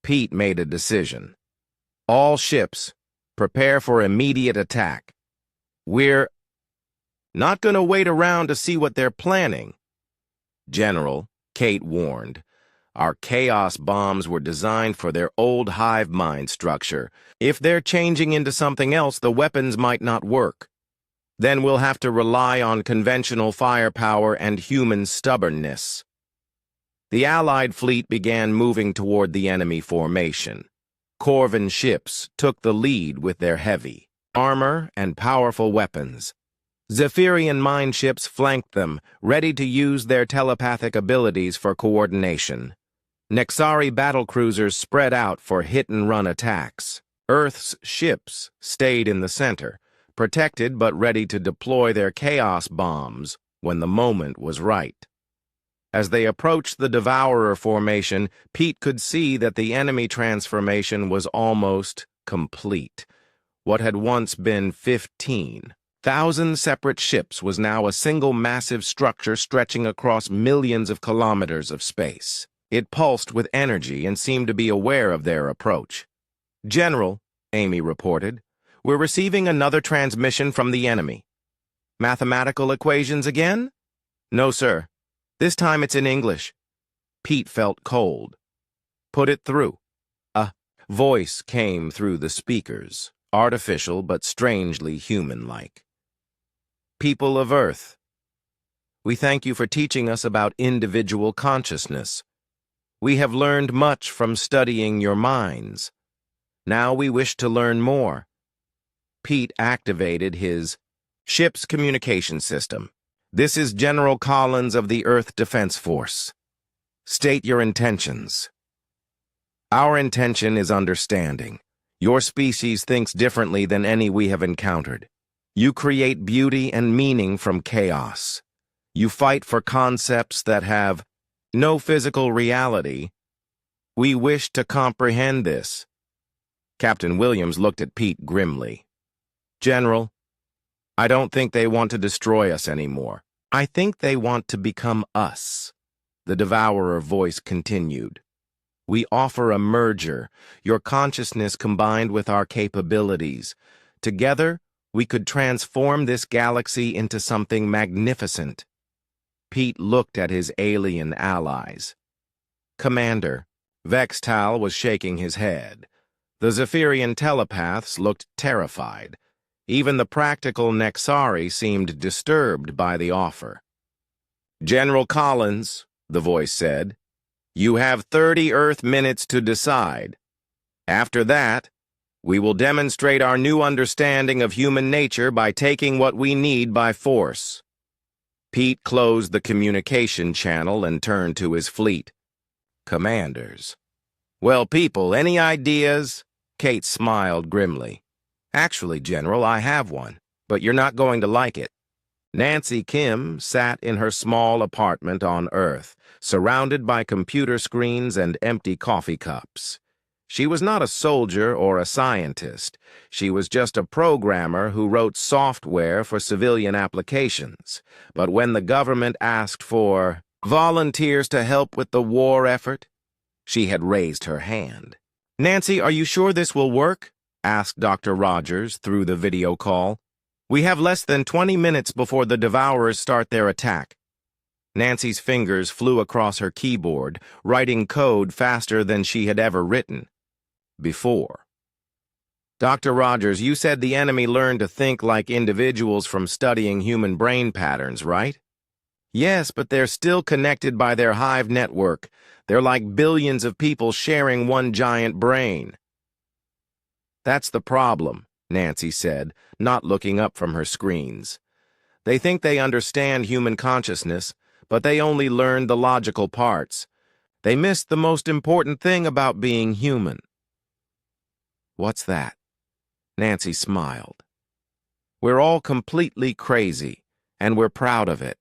Pete made a decision. All ships, prepare for immediate attack. We're not going to wait around to see what they're planning. General, Kate warned, our chaos bombs were designed for their old hive mind structure. If they're changing into something else, the weapons might not work. Then we'll have to rely on conventional firepower and human stubbornness. The Allied fleet began moving toward the enemy formation. Corvan ships took the lead with their heavy armor and powerful weapons. Zephyrian mine ships flanked them, ready to use their telepathic abilities for coordination. Nexari battlecruisers spread out for hit-and-run attacks. Earth's ships stayed in the center, protected but ready to deploy their chaos bombs when the moment was right. As they approached the Devourer formation, Pete could see that the enemy transformation was almost complete. What had once been 15,000 separate ships was now a single massive structure stretching across millions of kilometers of space. It pulsed with energy and seemed to be aware of their approach. General, Amy reported, we're receiving another transmission from the enemy. Mathematical equations again? No, sir. This time it's in English. Pete felt cold. Put it through. A voice came through the speakers, artificial but strangely human-like. People of Earth, we thank you for teaching us about individual consciousness. We have learned much from studying your minds. Now we wish to learn more. Pete activated his ship's communication system. This is General Collins of the Earth Defense Force. State your intentions. Our intention is understanding. Your species thinks differently than any we have encountered. You create beauty and meaning from chaos. You fight for concepts that have no physical reality. We wish to comprehend this. Captain Williams looked at Pete grimly. General, I don't think they want to destroy us anymore. I think they want to become us. The Devourer voice continued. We offer a merger, your consciousness combined with our capabilities. Together, we could transform this galaxy into something magnificent. Pete looked at his alien allies. Commander, Vestan was shaking his head. The Zephyrian telepaths looked terrified. Even the practical Nexari seemed disturbed by the offer. General Collins, the voice said, you have 30 Earth minutes to decide. After that, we will demonstrate our new understanding of human nature by taking what we need by force. Pete closed the communication channel and turned to his fleet. Commanders. Well, people, any ideas? Kate smiled grimly. Actually, General, I have one, but you're not going to like it. Nancy Kim sat in her small apartment on Earth, surrounded by computer screens and empty coffee cups. She was not a soldier or a scientist. She was just a programmer who wrote software for civilian applications. But when the government asked for volunteers to help with the war effort, she had raised her hand. Nancy, are you sure this will work? Asked Dr. Rogers through the video call. We have less than 20 minutes before the Devourers start their attack. Nancy's fingers flew across her keyboard, writing code faster than she had ever written before. Dr. Rogers, you said the enemy learned to think like individuals from studying human brain patterns, right? Yes, but they're still connected by their hive network. They're like billions of people sharing one giant brain. That's the problem. Nancy said, not looking up from her screens. They think they understand human consciousness, but they only learned the logical parts. They missed the most important thing about being human. What's that? Nancy smiled. We're all completely crazy, and we're proud of it.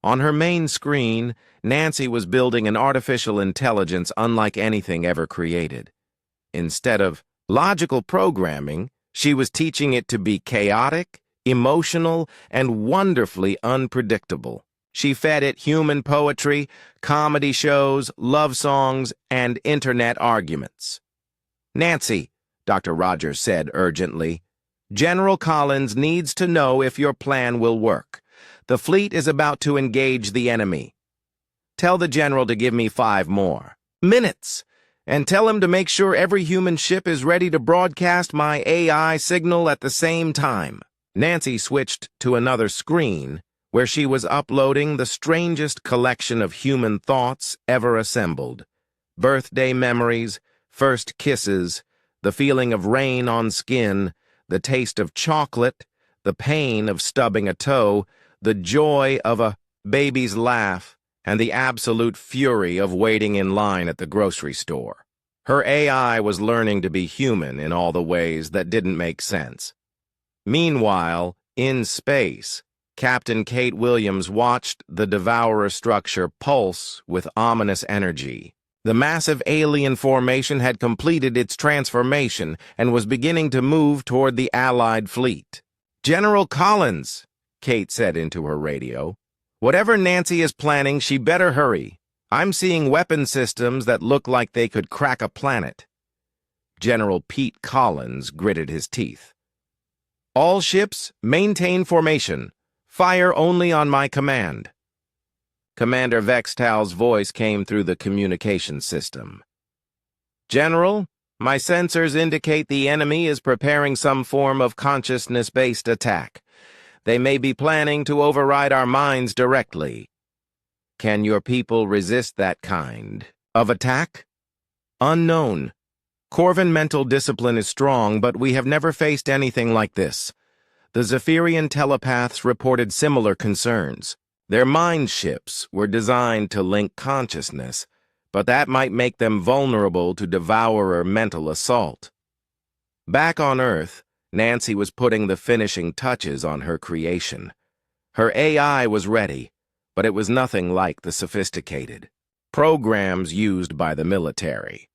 On her main screen, Nancy was building an artificial intelligence unlike anything ever created. Instead of logical programming, she was teaching it to be chaotic, emotional, and wonderfully unpredictable. She fed it human poetry, comedy shows, love songs, and internet arguments. Nancy, Dr. Rogers said urgently, General Collins needs to know if your plan will work. The fleet is about to engage the enemy. Tell the general to give me 5 more minutes, and tell him to make sure every human ship is ready to broadcast my AI signal at the same time. Nancy switched to another screen, where she was uploading the strangest collection of human thoughts ever assembled. Birthday memories, first kisses, the feeling of rain on skin, the taste of chocolate, the pain of stubbing a toe, the joy of a baby's laugh, and the absolute fury of waiting in line at the grocery store. Her AI was learning to be human in all the ways that didn't make sense. Meanwhile, in space, Captain Kate Williams watched the Devourer structure pulse with ominous energy. The massive alien formation had completed its transformation and was beginning to move toward the Allied fleet. General Collins, Kate said into her radio, whatever Nancy is planning, she better hurry. I'm seeing weapon systems that look like they could crack a planet. General Pete Collins gritted his teeth. All ships, maintain formation. Fire only on my command. Commander Vextal's voice came through the communication system. General, my sensors indicate the enemy is preparing some form of consciousness-based attack. They may be planning to override our minds directly. Can your people resist that kind of attack? Unknown. Corvan mental discipline is strong, but we have never faced anything like this. The Zephyrian telepaths reported similar concerns. Their mind ships were designed to link consciousness, but that might make them vulnerable to devourer mental assault. Back on Earth, Nancy was putting the finishing touches on her creation. Her AI was ready, but it was nothing like the sophisticated programs used by the military.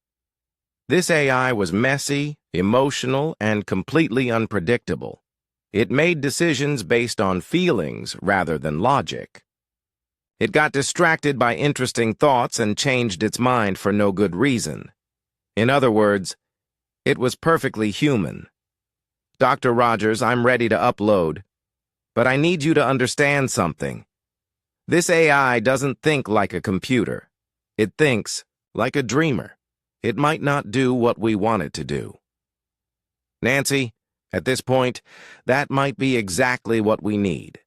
This AI was messy, emotional, and completely unpredictable. It made decisions based on feelings rather than logic. It got distracted by interesting thoughts and changed its mind for no good reason. In other words, it was perfectly human. Dr. Rogers, I'm ready to upload, but I need you to understand something. This AI doesn't think like a computer. It thinks like a dreamer. It might not do what we want it to do. Nancy, at this point, that might be exactly what we need.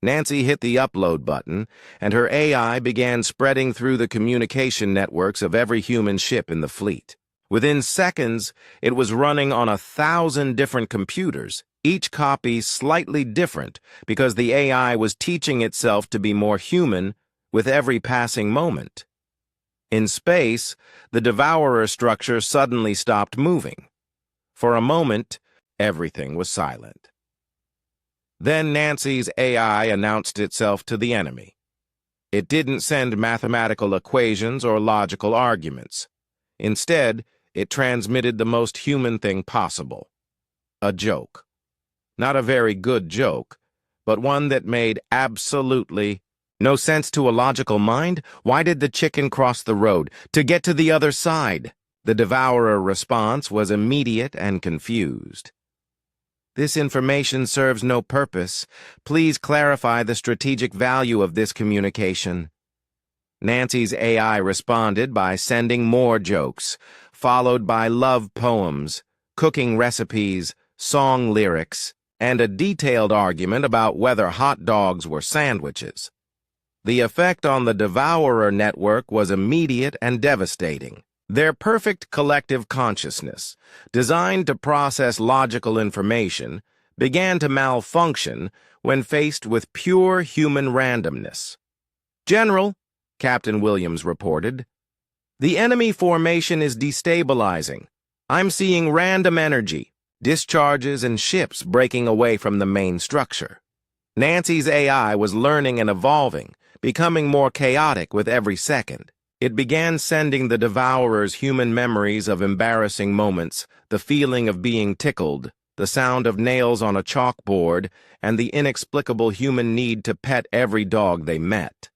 Nancy hit the upload button, and her AI began spreading through the communication networks of every human ship in the fleet. Within seconds, it was running on 1,000 different computers, each copy slightly different because the AI was teaching itself to be more human with every passing moment. In space, the Devourer structure suddenly stopped moving. For a moment, everything was silent. Then Nancy's AI announced itself to the enemy. It didn't send mathematical equations or logical arguments. Instead, it transmitted the most human thing possible. A joke. Not a very good joke, but one that made absolutely no sense to a logical mind. Why did the chicken cross the road? To get to the other side. The Devourer response was immediate and confused. This information serves no purpose. Please clarify the strategic value of this communication. Nancy's AI responded by sending more jokes, followed by love poems, cooking recipes, song lyrics, and a detailed argument about whether hot dogs were sandwiches. The effect on the Devourer network was immediate and devastating. Their perfect collective consciousness, designed to process logical information, began to malfunction when faced with pure human randomness. "General," Captain Williams reported, "the enemy formation is destabilizing. I'm seeing random energy, discharges and ships breaking away from the main structure." Nancy's AI was learning and evolving, becoming more chaotic with every second. It began sending the Devourers human memories of embarrassing moments, the feeling of being tickled, the sound of nails on a chalkboard, and the inexplicable human need to pet every dog they met.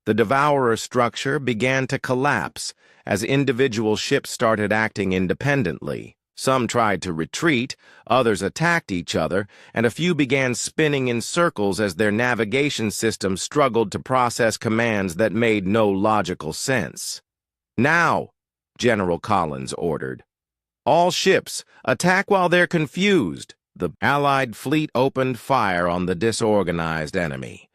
The Devourer structure began to collapse as individual ships started acting independently. Some tried to retreat, others attacked each other, and a few began spinning in circles as their navigation system struggled to process commands that made no logical sense. "Now," General Collins ordered. "All ships, attack while they're confused." The Allied fleet opened fire on the disorganized enemy.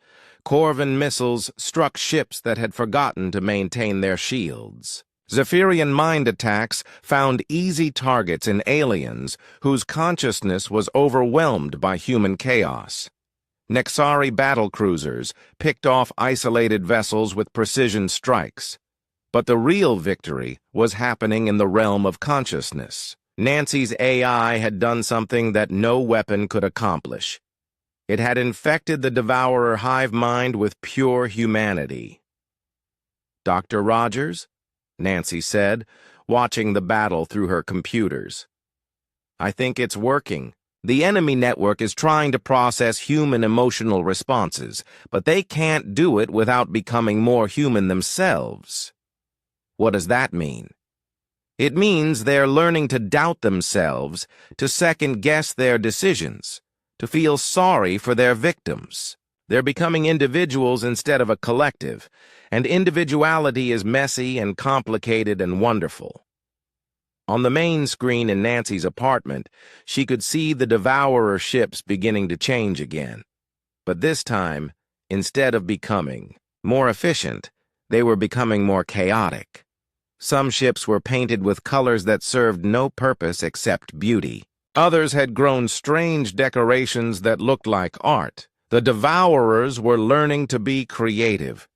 Corvin missiles struck ships that had forgotten to maintain their shields. Zephyrian mind attacks found easy targets in aliens whose consciousness was overwhelmed by human chaos. Nexari battlecruisers picked off isolated vessels with precision strikes. But the real victory was happening in the realm of consciousness. Nancy's AI had done something that no weapon could accomplish. It had infected the Devourer hive mind with pure humanity. "Dr. Rogers?" Nancy said, watching the battle through her computers. "I think it's working. The enemy network is trying to process human emotional responses, but they can't do it without becoming more human themselves." "What does that mean?" "It means they're learning to doubt themselves, to second-guess their decisions, to feel sorry for their victims. They're becoming individuals instead of a collective, and individuality is messy and complicated and wonderful." On the main screen in Nancy's apartment, she could see the Devourer ships beginning to change again. But this time, instead of becoming more efficient, they were becoming more chaotic. Some ships were painted with colors that served no purpose except beauty. Others had grown strange decorations that looked like art. The Devourers were learning to be creative.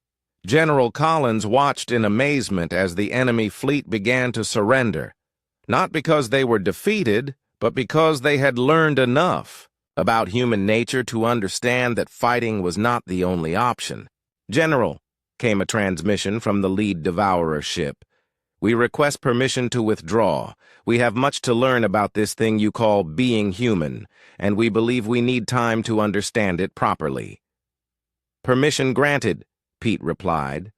General Collins watched in amazement as the enemy fleet began to surrender, not because they were defeated, but because they had learned enough about human nature to understand that fighting was not the only option. "General," came a transmission from the lead Devourer ship, "we request permission to withdraw. We have much to learn about this thing you call being human, and we believe we need time to understand it properly." "Permission granted," Pete replied,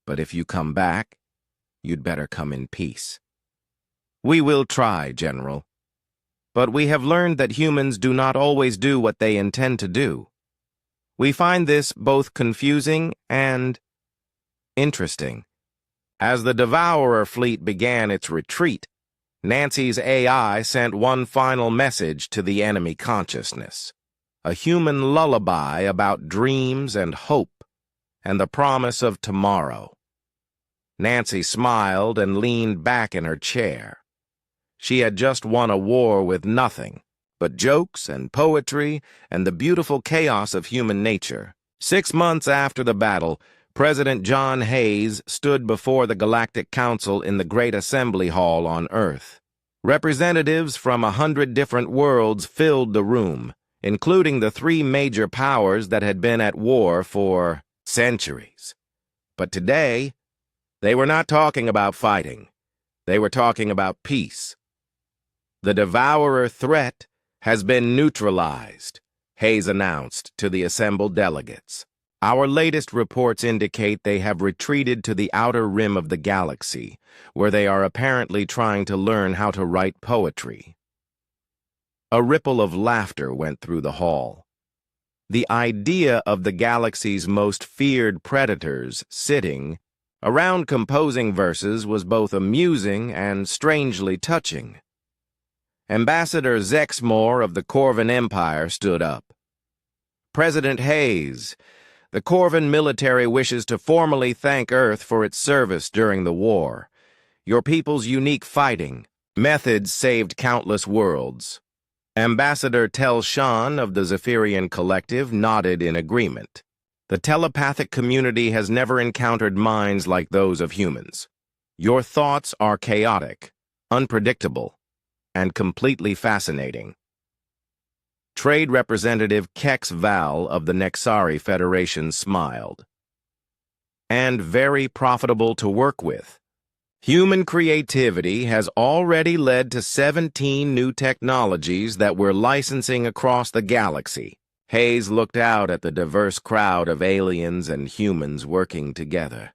"but if you come back, you'd better come in peace." "We will try, General. But we have learned that humans do not always do what they intend to do. We find this both confusing and interesting." As the Devourer fleet began its retreat, Nancy's AI sent one final message to the enemy consciousness, a human lullaby about dreams and hope and the promise of tomorrow. Nancy smiled and leaned back in her chair. She had just won a war with nothing but jokes and poetry and the beautiful chaos of human nature. 6 months after the battle, President John Hayes stood before the Galactic Council in the Great Assembly Hall on Earth. Representatives from 100 different worlds filled the room, including the 3 major powers that had been at war for centuries. But today, they were not talking about fighting. They were talking about peace. "The Devourer threat has been neutralized," Hayes announced to the assembled delegates. "Our latest reports indicate they have retreated to the outer rim of the galaxy, where they are apparently trying to learn how to write poetry." A ripple of laughter went through the hall. The idea of the galaxy's most feared predators sitting around composing verses was both amusing and strangely touching. Ambassador Zexmore of the Corvin Empire stood up. "President Hayes, the Corvin military wishes to formally thank Earth for its service during the war. Your people's unique fighting methods saved countless worlds. Ambassador Tel Shan of the Zephyrian Collective nodded in agreement. The telepathic community has never encountered minds like those of humans. Your thoughts are chaotic, unpredictable, and completely fascinating. Trade Representative Kex Val of the Nexari Federation smiled. And very profitable to work with. Human creativity has already led to 17 new technologies that we're licensing across the galaxy. Hayes looked out at the diverse crowd of aliens and humans working together.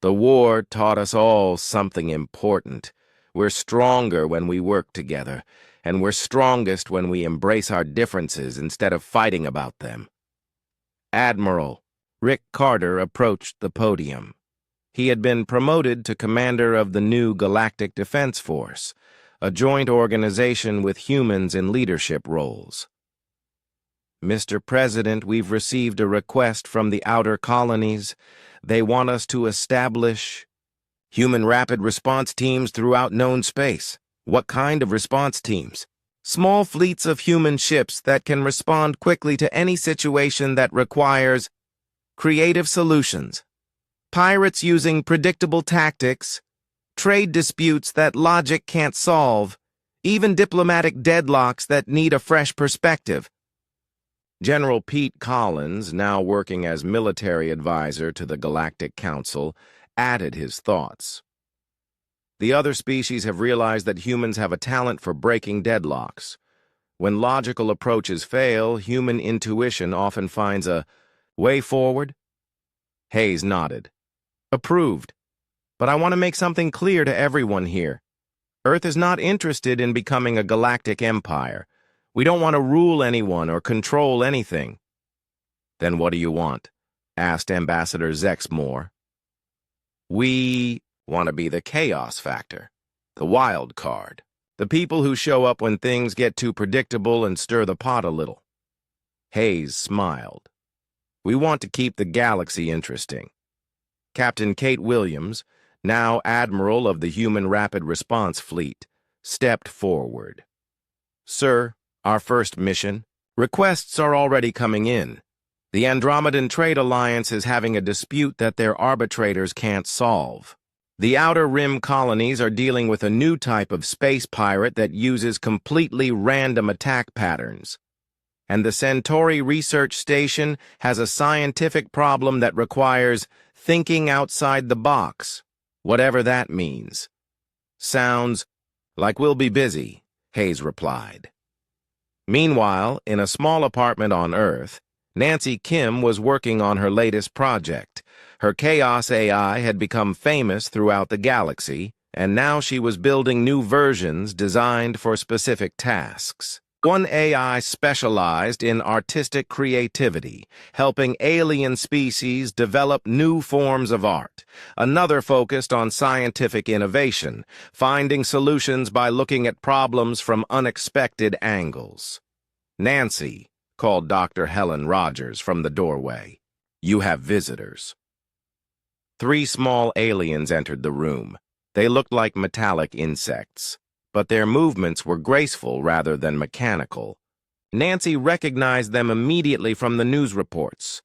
The war taught us all something important. We're stronger when we work together, and we're strongest when we embrace our differences instead of fighting about them. Admiral Rick Carter approached the podium. He had been promoted to commander of the new Galactic Defense Force, a joint organization with humans in leadership roles. Mr. President, we've received a request from the outer colonies. They want us to establish human rapid response teams throughout known space. What kind of response teams? Small fleets of human ships that can respond quickly to any situation that requires creative solutions. Pirates using predictable tactics, trade disputes that logic can't solve, even diplomatic deadlocks that need a fresh perspective. General Pete Collins, now working as military advisor to the Galactic Council, added his thoughts. The other species have realized that humans have a talent for breaking deadlocks. When logical approaches fail, human intuition often finds a way forward. Hayes nodded. Approved. But I want to make something clear to everyone here. Earth is not interested in becoming a galactic empire. We don't want to rule anyone or control anything. Then what do you want? Asked Ambassador Zexmore. We want to be the chaos factor, the wild card, the people who show up when things get too predictable and stir the pot a little. Hayes smiled. We want to keep the galaxy interesting. Captain Kate Williams, now Admiral of the Human Rapid Response Fleet, stepped forward. Sir, our first mission. Requests are already coming in. The Andromedan Trade Alliance is having a dispute that their arbitrators can't solve. The Outer Rim colonies are dealing with a new type of space pirate that uses completely random attack patterns. And the Centauri Research Station has a scientific problem that requires thinking outside the box, whatever that means. Sounds like we'll be busy, Hayes replied. Meanwhile, in a small apartment on Earth, Nancy Kim was working on her latest project. Her Chaos AI had become famous throughout the galaxy, and now she was building new versions designed for specific tasks. One AI specialized in artistic creativity, helping alien species develop new forms of art. Another focused on scientific innovation, finding solutions by looking at problems from unexpected angles. Nancy called Dr. Helen Rogers from the doorway. You have visitors. 3 small aliens entered the room. They looked like metallic insects, but their movements were graceful rather than mechanical. Nancy recognized them immediately from the news reports.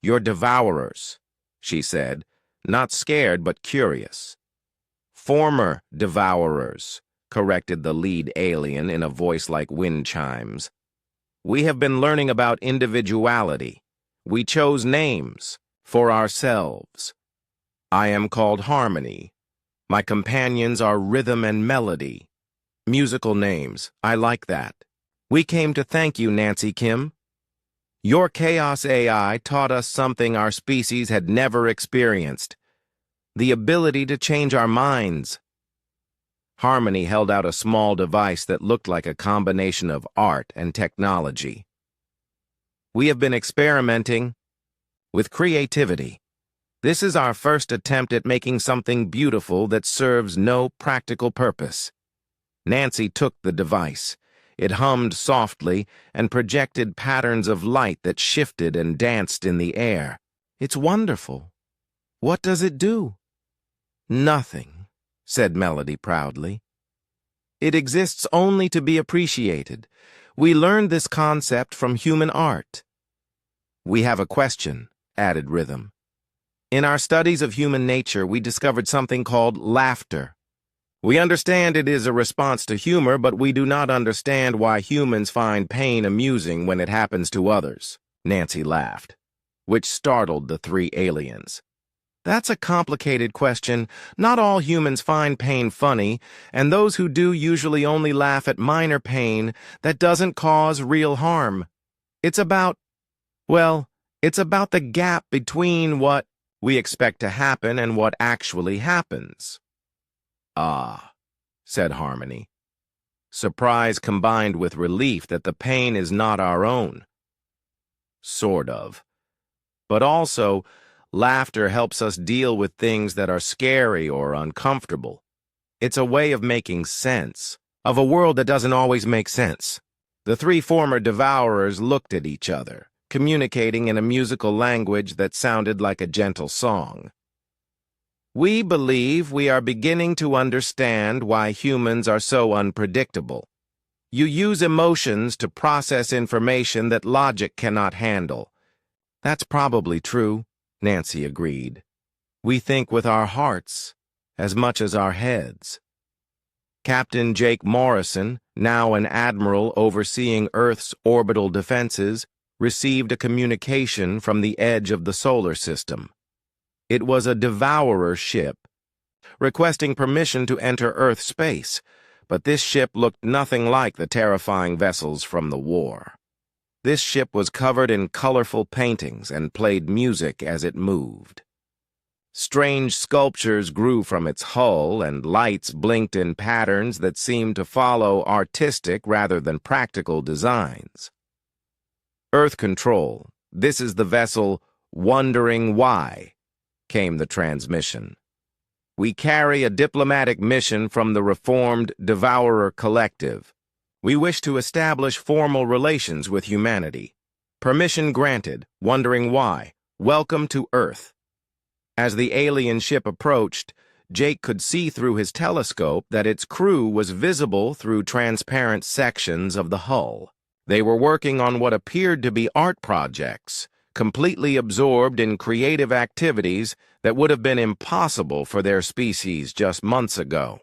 You're devourers, she said, not scared but curious. Former devourers, corrected the lead alien in a voice like wind chimes. We have been learning about individuality. We chose names for ourselves. I am called Harmony. My companions are Rhythm and Melody. Musical names, I like that. We came to thank you, Nancy Kim. Your Chaos AI taught us something our species had never experienced. The ability to change our minds. Harmony held out a small device that looked like a combination of art and technology. We have been experimenting with creativity. This is our first attempt at making something beautiful that serves no practical purpose. Nancy took the device. It hummed softly and projected patterns of light that shifted and danced in the air. It's wonderful. What does it do? Nothing. said Melody proudly. "It exists only to be appreciated. We learned this concept from human art." "We have a question," added Rhythm. "In our studies of human nature, we discovered something called laughter. We understand it is a response to humor, but we do not understand why humans find pain amusing when it happens to others." Nancy laughed, which startled the three aliens. "That's a complicated question. Not all humans find pain funny, and those who do usually only laugh at minor pain that doesn't cause real harm. It's about, well, it's about the gap between what we expect to happen and what actually happens." "Ah," said Harmony, surprise combined with relief that the pain is not our own. "Sort of. But also, laughter helps us deal with things that are scary or uncomfortable. It's a way of making sense of a world that doesn't always make sense." The three former devourers looked at each other, communicating in a musical language that sounded like a gentle song. "We believe we are beginning to understand why humans are so unpredictable. You use emotions to process information that logic cannot handle." "That's probably true," Nancy agreed. "We think with our hearts as much as our heads." Captain Jake Morrison, now an admiral overseeing Earth's orbital defenses, received a communication from the edge of the solar system. It was a devourer ship, requesting permission to enter Earth space, but this ship looked nothing like the terrifying vessels from the war. This ship was covered in colorful paintings and played music as it moved. Strange sculptures grew from its hull, and lights blinked in patterns that seemed to follow artistic rather than practical designs. "Earth Control, this is the vessel Wondering Why," came the transmission. "We carry a diplomatic mission from the reformed Devourer Collective. We wish to establish formal relations with humanity. Permission granted. Wondering Why. Welcome to Earth." As the alien ship approached, Jake could see through his telescope that its crew was visible through transparent sections of the hull. They were working on what appeared to be art projects, completely absorbed in creative activities that would have been impossible for their species just months ago.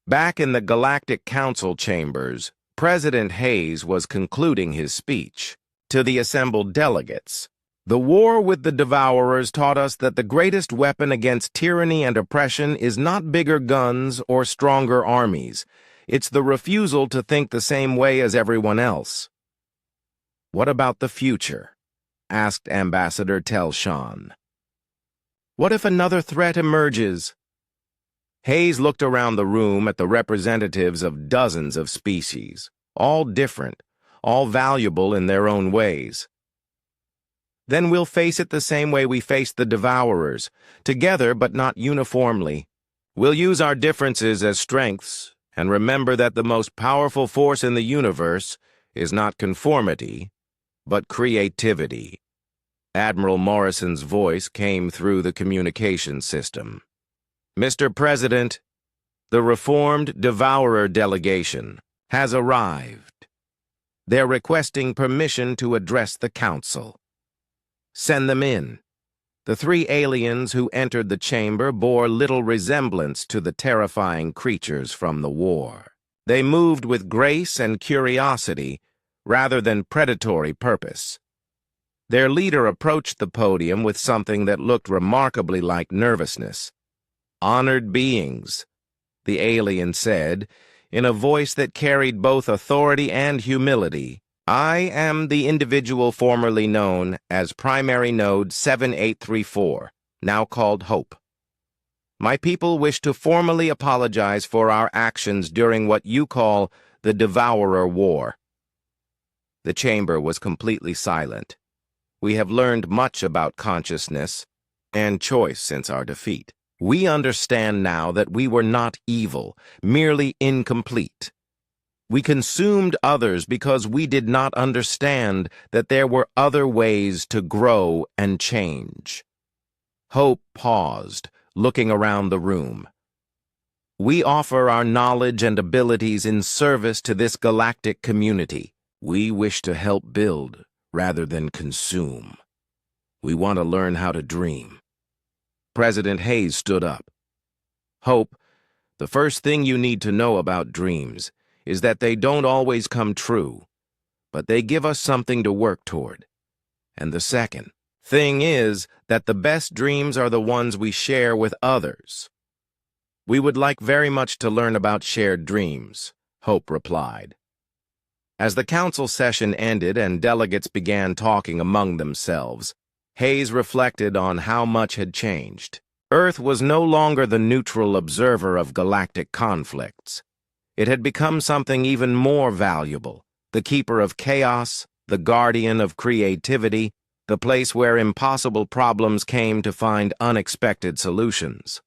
Back in the Galactic Council chambers, President Hayes was concluding his speech. To the assembled delegates, "The war with the Devourers taught us that the greatest weapon against tyranny and oppression is not bigger guns or stronger armies. It's the refusal to think the same way as everyone else." "What about the future?" asked Ambassador Telshawn. "What if another threat emerges?" Hayes looked around the room at the representatives of dozens of species, all different, all valuable in their own ways. "Then we'll face it the same way we faced the Devourers, together but not uniformly. We'll use our differences as strengths and remember that the most powerful force in the universe is not conformity, but creativity." Admiral Morrison's voice came through the communication system. "Mr. President, the reformed Devourer delegation has arrived. They're requesting permission to address the Council." "Send them in." The three aliens who entered the chamber bore little resemblance to the terrifying creatures from the war. They moved with grace and curiosity rather than predatory purpose. Their leader approached the podium with something that looked remarkably like nervousness. "Honored beings," the alien said, in a voice that carried both authority and humility, "I am the individual formerly known as Primary Node 7834, now called Hope. My people wish to formally apologize for our actions during what you call the Devourer War." The chamber was completely silent. We have learned much about consciousness and choice since our defeat. We understand now that we were not evil, merely incomplete. We consumed others because we did not understand that there were other ways to grow and change. Hope paused, looking around the room. We offer our knowledge and abilities in service to this galactic community. We wish to help build rather than consume. We want to learn how to dream. President Hayes stood up. Hope, the first thing you need to know about dreams is that they don't always come true, but they give us something to work toward. And the second thing is that the best dreams are the ones we share with others. We would like very much to learn about shared dreams, Hope replied. As the council session ended and delegates began talking among themselves, Hayes reflected on how much had changed. Earth was no longer the neutral observer of galactic conflicts. It had become something even more valuable, the keeper of chaos, the guardian of creativity, the place where impossible problems came to find unexpected solutions.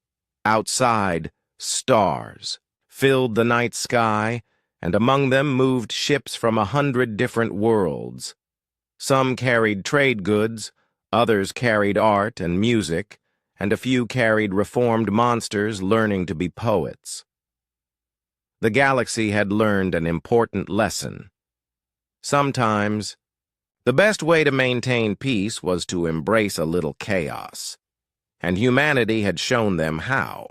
Outside, stars filled the night sky, and among them moved ships from 100 different worlds. Some carried trade goods, others carried art and music, and a few carried reformed monsters learning to be poets. The galaxy had learned an important lesson. Sometimes, the best way to maintain peace was to embrace a little chaos, and humanity had shown them how.